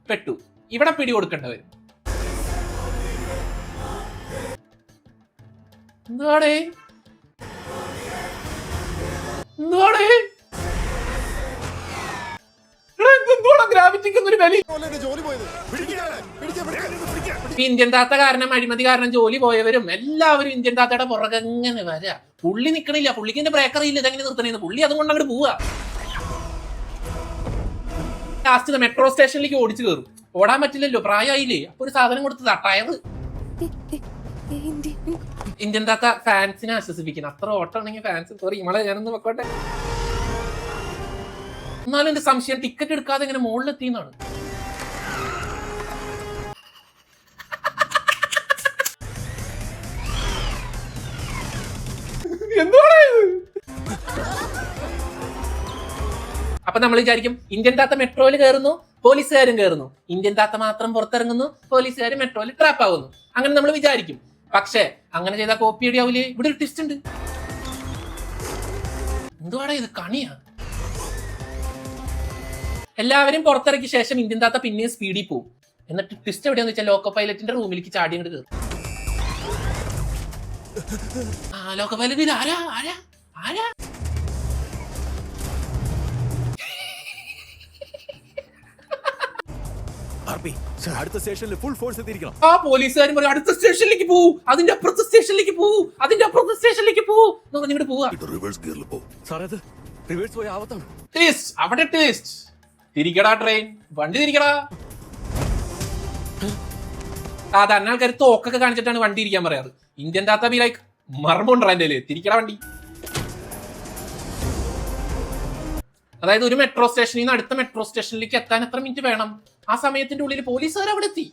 പെട്ടു. ഇവിടെ പിടി കൊടുക്കേണ്ടവരും. എന്തുവാടേ ഗ്രാവിറ്റിക്കൊന്നൊരു വില. ഇന്ത്യൻ താത്ത കാരണം, അഴിമതി കാരണം ജോലി പോയവരും എല്ലാവരും ഇന്ത്യൻ താത്തയുടെ പുറകെ എങ്ങനെ വരാ. പുള്ളി നിക്കണില്ല, പുള്ളിക്ക് എന്റെ ബ്രേക്കർ ഇല്ല, ഇതെങ്ങനെ നിർത്തണേന്ന്. പുള്ളി അതുകൊണ്ട് അങ്ങോട്ട് പോവാ. ലാസ്റ്റ് മെട്രോ സ്റ്റേഷനിലേക്ക് ഓടിച്ചു കയറും. ഓടാൻ പറ്റില്ലല്ലോ, പ്രായമായില്ലേ. അപ്പൊ ഒരു സാധനം കൊടുത്തതാ, ടയറ്. ഇന്ത്യൻ താത്ത ഫാൻസിനെ ആശ്വസിപ്പിക്കണം. അത്ര ഓട്ടമാണെങ്കിൽ ഫാൻസ് സോറി നമ്മളെ ഞാനൊന്ന് വെക്കോട്ടെ. എന്നാലും എന്റെ സംശയം ടിക്കറ്റ് എടുക്കാതെ ഇങ്ങനെ മുകളിലെത്തിയെന്നാണ്. എന്താണ് അപ്പൊ നമ്മൾ വിചാരിക്കും ഇന്ത്യൻ താത്ത മെട്രോയിൽ കയറുന്നു, പോലീസുകാരും കയറുന്നു. ഇന്ത്യൻ താത്ത മാത്രം പുറത്തിറങ്ങുന്നു, പോലീസുകാർ മെട്രോയിൽ ട്രാപ്പ് ആവുന്നു. അങ്ങനെ നമ്മൾ വിചാരിക്കും. പക്ഷെ അങ്ങനെ ചെയ്താൽ കോപ്പി അടിയാവൂലേ? ഇവിടെ ഒരു ട്വിസ്റ്റ് ഉണ്ട്. എന്തുവാടാ ഇത്, കണിയാ? എല്ലാവരും പുറത്തിറക്കിയ ശേഷം ഇന്ത്യൻ താത്ത പിന്നെയും സ്പീഡിൽ പോകും. എന്നിട്ട് ട്വിസ്റ്റ് എവിടെയാന്ന് വെച്ചാൽ ലോക്കോ പൈലറ്റിന്റെ റൂമിലേക്ക് ചാടി അങ്ങോട്ട് കയറും. ലോകപരിധിയിൽ ആരാ ആരാ ആരാ? അടുത്ത സ്റ്റേഷനിൽ ഫുൾ ഫോഴ്സ് എത്തിയിരിക്കണം. ആ പോലീസുകാരും പറയും അടുത്ത സ്റ്റേഷനിലേക്ക് പോവൂ, അതിന്റെ അപ്പുറത്തെ സ്റ്റേഷനിലേക്ക് പോവൂ, അതിന്റെ അപ്പുറത്തെ സ്റ്റേഷനിലേക്ക് പോവൂ എന്ന് പറഞ്ഞിട്ട് പോവാ. റിവേഴ്സ് ഗിയറിൽ പോ. സാറേ അത് റിവേഴ്സ് പോയി ആവത്താണ്. ട്വിസ്റ്റ്, അവിടെ ട്വിസ്റ്റ്. തിരിക്കടാ ട്രെയിൻ, വണ്ടി തിരിക്കടാ. സാധാരണ ആൾക്കാർ തോക്കൊക്കെ കാണിച്ചിട്ടാണ് വണ്ടി ഇരിക്കാൻ പറയാറ്. ഇന്ത്യൻ താത്ത ബി ലൈക്ക് മർമ്മുണ്ടോ എന്റെ തിരിക്കടാ വണ്ടി. അതായത് ഒരു മെട്രോ സ്റ്റേഷനിൽ നിന്ന് അടുത്ത മെട്രോ സ്റ്റേഷനിലേക്ക് എത്താൻ എത്ര മിനിറ്റ് വേണം? ആ സമയത്തിന്റെ ഉള്ളിൽ പോലീസുകാർ അവിടെ എത്തി.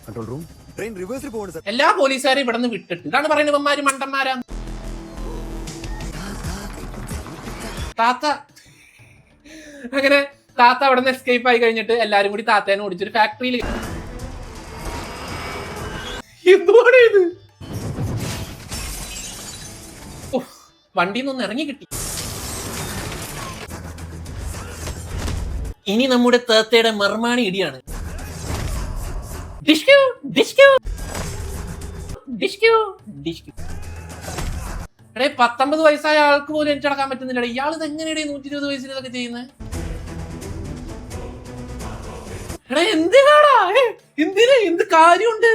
കൺട്രോൾ റൂം, ട്രെയിൻ റിവേഴ്സിൽ പോകണം സർ. എല്ലാ പോലീസുകാരെയും ഇവിടെ നിന്ന് വിട്ടിട്ട് ഇതാണ് പറയുന്നത് ഇവന്മാര് മണ്ടന്മാരാ. താത്ത അങ്ങനെ താത്ത അവിടെ നിന്ന് എസ്കേപ്പ് ആയി കഴിഞ്ഞിട്ട് എല്ലാരും കൂടി താത്തേനെ ഓടിച്ചൊരു ഫാക്ടറിയിൽ. എന്തുവാണ് ഇത്? വണ്ടിയിൽ നിന്ന് ഇറങ്ങി കിട്ടി. ഇനി നമ്മുടെ താത്തയുടെ മർമാണി ഇടിയാണ്. ഡിഷ്ക്യൂ ഡിഷ്ക്യൂ ഡിഷ്ക്യൂ ഡിഷ്ക്യൂ. എടേ 19 വയസ്സായ ആൾക്ക് പോലും എനിച്ചടക്കാൻ പറ്റുന്നില്ല. ഇയാൾ ഇത് എങ്ങനെയാണ് 120 വയസ്സിൽ ഇതൊക്കെ ചെയ്യുന്നത്? എടാ എന്തിനാടാ? എന്ത് കാര്യമുണ്ട്?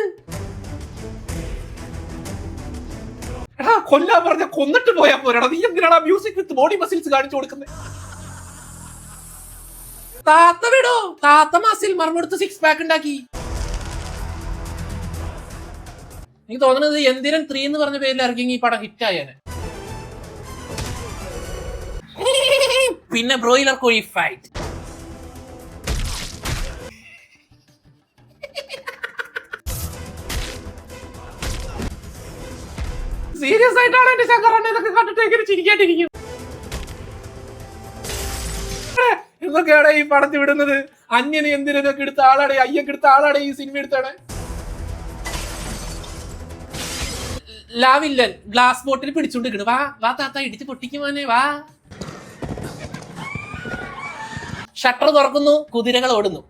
എടാ കൊല്ലാൻ പറഞ്ഞ കൊന്നിട്ട് പോയാ പോരാടാ. നീ എന്തിനാടാ മ്യൂസിക് വിത്ത് ബോഡി മസിൽസ് കാണിച്ചു കൊടുക്കുന്നത്? താത്ത വിടോ, താത്ത മസിൽ മർമ്മെടുത്ത് 6 പാക്ക് ഉണ്ടാക്കി. എനിക്ക് തോന്നുന്നത് എന്തിരൻ 3 എന്ന് പറഞ്ഞ പേരിൽ ഇറങ്ങി ഈ പടം ഹിറ്റായേനെ. പിന്നെ ബ്രോയിലർ കോഴി ഫൈറ്റ്. സീരിയസ് ആയിട്ടാണ് എന്റെ ശങ്കറണ്ണ ഇതൊക്കെ കണ്ടിട്ട് എങ്ങനെ ചിരിക്കാണ്ടിരിക്കും? എന്തൊക്കെയാണ് ഈ പടത്തിൽ വിടുന്നത്? അന്യന് എന്തിനൊക്കെ എടുത്ത ആളാടെ, അയ്യൊക്കെ എടുത്ത ആളാടെ ഈ സിനിമ എടുത്താണ്. ലാവില്ലൻ ഗ്ലാസ് ബോട്ടിൽ പിടിച്ചോണ്ടിരിക്കണ്. വാ വാ താത്ത ഇടിച്ച് പൊട്ടിക്കുവാനെ വാ. ഷട്ടർ തുറക്കുന്നു, കുതിരകൾ ഓടുന്നു.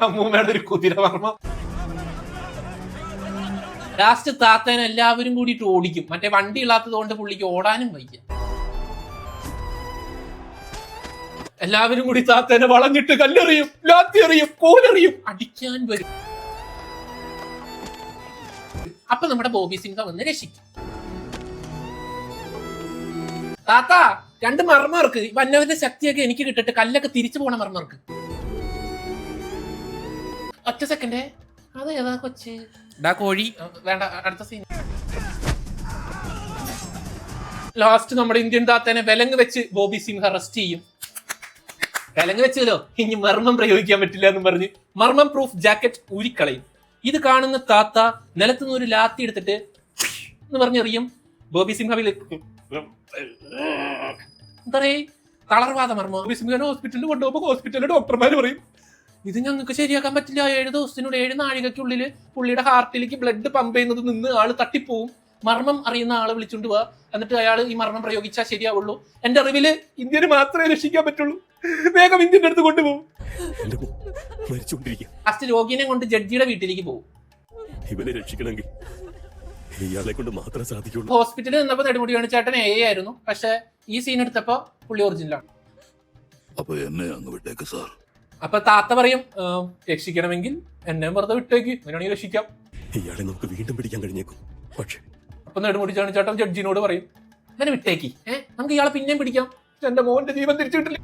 അമ്മൂമ്മയുടെ ഒരു കുതിര വർമ്മ. ലാസ്റ്റ് താത്തേനെ എല്ലാവരും കൂടിയിട്ട് ഓടിക്കും. മറ്റേ വണ്ടി ഇല്ലാത്തത് കൊണ്ട് പുള്ളിക്ക് ഓടാനും വയ്യ. എല്ലാവരും കൂടി താത്തേനെ വളഞ്ഞിട്ട് കല്ലെറിയും, ലാത്തി എറിയും, കോലെറിയും, അടിക്കാൻ വരും. അപ്പൊ നമ്മുടെ ബോബി സിംഹ വന്ന് രക്ഷിക്കും. താത്ത 2 മർമ്മർക്ക് വന്നവരുടെ ശക്തിയൊക്കെ എനിക്ക് കിട്ടിട്ട് കല്ലൊക്കെ തിരിച്ചു പോണ മർമ്മർക്ക്. ഒറ്റ സെക്കൻഡേ, അതേതാ കൊച്ച്? കോഴി വേണ്ട. അടുത്ത സീൻ. ലാസ്റ്റ് നമ്മുടെ ഇന്ത്യൻ താത്തേനെ വിലങ്ങ് വെച്ച് ബോബി സിംഹ അറസ്റ്റ് ചെയ്യും. വിലങ്ങ് വെച്ചല്ലോ, ഇനി മർമ്മം പ്രയോഗിക്കാൻ പറ്റില്ല എന്ന് പറഞ്ഞ് മർമ്മം പ്രൂഫ് ജാക്കറ്റ് ഊരിക്കളയും. ഇത് കാണുന്ന താത്ത നിലത്തുനിന്ന് ഒരു ലാത്തി എടുത്തിട്ട് എന്ന് പറഞ്ഞെറിയും. ബോബി സിംഹ എന്താ പറയേ, തളർവാദ മർമ്മം. ബോബി സിംഹനെ ഹോസ്പിറ്റലിൽ കൊണ്ടുപോകുമ്പോൾ ഹോസ്പിറ്റലിലെ ഡോക്ടർമാർ പറയും ഇത് ഞങ്ങൾക്ക് ശരിയാക്കാൻ പറ്റില്ല. 7 ദിവസത്തിനോട് 7 നാഴികയ്ക്കുള്ളിൽ പുള്ളിയുടെ ഹാർട്ടിലേക്ക് ബ്ലഡ് പമ്പ് ചെയ്യുന്നത് നിന്ന് ആള് തട്ടിപ്പോവും. മർമ്മം അറിയുന്ന ആളെ വിളിച്ചുകൊണ്ട് പോവാ, എന്നിട്ട് അയാൾ ഈ മർമ്മം പ്രയോഗിച്ചാൽ ശരിയാവുള്ളൂ. എന്റെ അറിവില് ഇന്ത്യന് മാത്രമേ രക്ഷിക്കാൻ പറ്റുള്ളൂ. വേഗം ഇന്ത്യന്റെ അടുത്ത് കൊണ്ടുപോകും. ലാസ്റ്റ് രോഗിനെ കൊണ്ട് ജഡ്ജിയുടെ വീട്ടിലേക്ക് പോകും. ഇവനെ രക്ഷിക്കണമെങ്കിൽ ഇയാളെ കൊണ്ട് മാത്രമേ സാധിക്കുള്ളൂ. ഹോസ്പിറ്റലിൽ നിന്നപ്പോ നെടുമുടി ചേട്ടൻ AA ആയിരുന്നു. പക്ഷെ ഈ സീൻ എടുത്തപ്പോ പുള്ളി ഒറിജിനലാണ്. അപ്പൊ എന്നെ അങ്ങ് വിട്ടേക്ക് സാർ. അപ്പൊ താത്ത പറയും രക്ഷിക്കണമെങ്കിൽ എന്നെ വെറുതെ വിട്ടേക്ക്, അങ്ങനെയാണെങ്കിൽ രക്ഷിക്കാം. ഇയാളെ നമുക്ക് വീണ്ടും പിടിക്കാൻ കഴിഞ്ഞേക്കും. പക്ഷേ അപ്പൊ നെടുമുടി ചേട്ടൻ ജഡ്ജിനോട് പറയും അങ്ങനെ വിട്ടേക്ക്, നമുക്ക് ഇയാളെ പിന്നെയും പിടിക്കാം, എന്റെ മോന്റെ ജീവൻ തിരിച്ചു കിട്ടില്ല.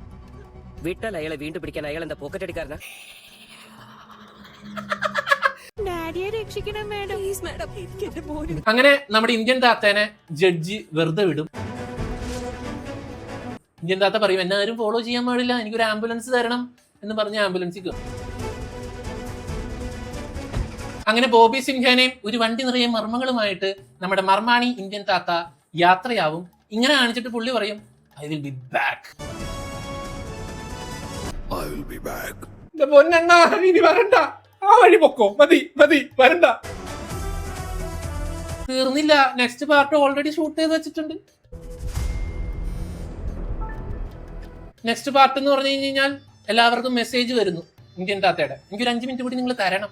വിട്ടാൽ അയാളെ വീണ്ടും പിടിക്കാൻ അയാൾ എന്താ പോക്കറ്റ് അടിക്കാരനാ? അങ്ങനെ നമ്മുടെ ഇന്ത്യൻ താത്തേനെ ജഡ്ജി വെറുതെ വിടും. ഇന്ത്യൻ താത്ത പറയും എന്നെ ആരും ഫോളോ ചെയ്യാൻ പാടില്ല, എനിക്കൊരു ആംബുലൻസ് തരണം എന്ന് പറഞ്ഞ് ആംബുലൻസിൽ കയറും. അങ്ങനെ ബോബി സിംഹനെയും ഒരു വണ്ടി നിറയെ മർമ്മങ്ങളുമായിട്ട് നമ്മുടെ മർമാണി ഇന്ത്യൻ താത്ത യാത്രയാവും. ഇങ്ങനെ കാണിച്ചിട്ട് പുള്ളി പറയും ഐ വിൽ ബി ബാക്ക്. പൊന്നെണ്ണ ഇനി വരണ്ട, ആ വഴി പൊക്കോ, മതി മതി വരണ്ട. തീർന്നില്ല, നെക്സ്റ്റ് പാർട്ട് ഓൾറെഡി ഷൂട്ട് ചെയ്ത് വെച്ചിട്ടുണ്ട്. നെക്സ്റ്റ് പാർട്ട് എന്ന് പറഞ്ഞു കഴിഞ്ഞാൽ എല്ലാവർക്കും മെസ്സേജ് വരുന്നു, ഇന്ത്യൻ താത്തയുടെ. എനിക്കൊരു 5 മിനിറ്റ് കൂടി നിങ്ങൾ തരണം.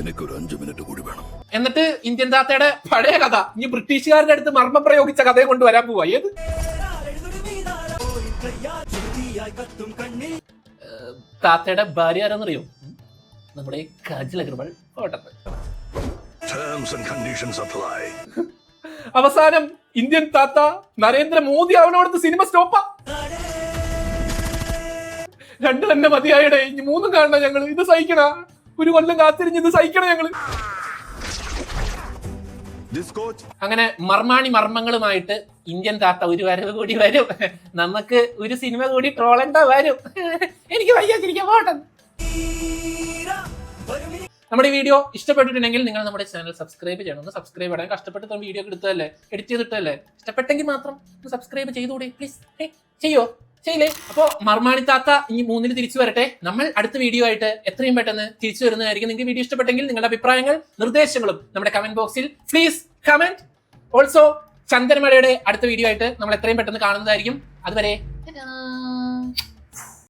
എനിക്കൊരു 5 മിനിറ്റ് കൂടി വേണം. എന്നിട്ട് ഇന്ത്യൻ താത്തയുടെ പഴയ കഥ, ഇനി ബ്രിട്ടീഷുകാരുടെ അടുത്ത് മർമ്മം പ്രയോഗിച്ച കഥയെ കൊണ്ട് വരാൻ പോവാ. ഏത് താത്തയുടെ ഭാര്യ ആരെന്നറിയോ? നമ്മുടെ കാജൽ അഗർവാൾ. അവസാനം ഇന്ത്യൻ താത്ത നരേന്ദ്രമോദി അവനോടത്ത് സിനിമ സ്റ്റോപ്പാ. 2 തന്നെ മതിയായടേ, ഇനി 3 കാണണം ഞങ്ങള്. ഇത് സഹിക്കണ, ഒരു കൊല്ലം കാത്തിരിഞ്ഞ് ഇത് സഹിക്കണം ഞങ്ങള്. അങ്ങനെ മർമ്മങ്ങളുമായിട്ട് ഇന്ത്യൻ താത്ത ഒരു വരവ് കൂടി വരും. നമുക്ക് ഒരു സിനിമ കൂടി ട്രോളണ്ട വരും. എനിക്ക് വയ്യാതിരിക്കാൻ പോട്ടെ. നമ്മുടെ ഈ വീഡിയോ ഇഷ്ടപ്പെട്ടിട്ടുണ്ടെങ്കിൽ നിങ്ങൾ നമ്മുടെ ചാനൽ സബ്സ്ക്രൈബ് ചെയ്യണം. ഒന്ന് സബ്സ്ക്രൈബ് ചെയ്യണം. കഷ്ടപ്പെട്ട് വീഡിയോ എടുത്തതല്ലേ, എഡിറ്റ് ചെയ്തിട്ടല്ലേ. ഇഷ്ടപ്പെട്ടെങ്കിൽ മാത്രം സബ്സ്ക്രൈബ് ചെയ്തുകൂടെ പ്ലീസ്? ചെയ്യോ? ചെയ്യില്ലേ? അപ്പോ മർമാണി താത്ത ഇനി 3-ന് തിരിച്ചു വരട്ടെ. നമ്മൾ അടുത്ത വീഡിയോ ആയിട്ട് എത്രയും പെട്ടെന്ന് തിരിച്ചു വരുന്നതായിരിക്കും. നിങ്ങൾക്ക് വീഡിയോ ഇഷ്ടപ്പെട്ടെങ്കിൽ നിങ്ങളുടെ അഭിപ്രായങ്ങൾ നിർദ്ദേശങ്ങളും നമ്മുടെ കമന്റ് ബോക്സിൽ പ്ലീസ് കമന്റ്. ഓൾസോ ചന്ദനമഴയുടെ അടുത്ത വീഡിയോ ആയിട്ട് നമ്മൾ എത്രയും പെട്ടെന്ന് കാണുന്നതായിരിക്കും. അതുവരെ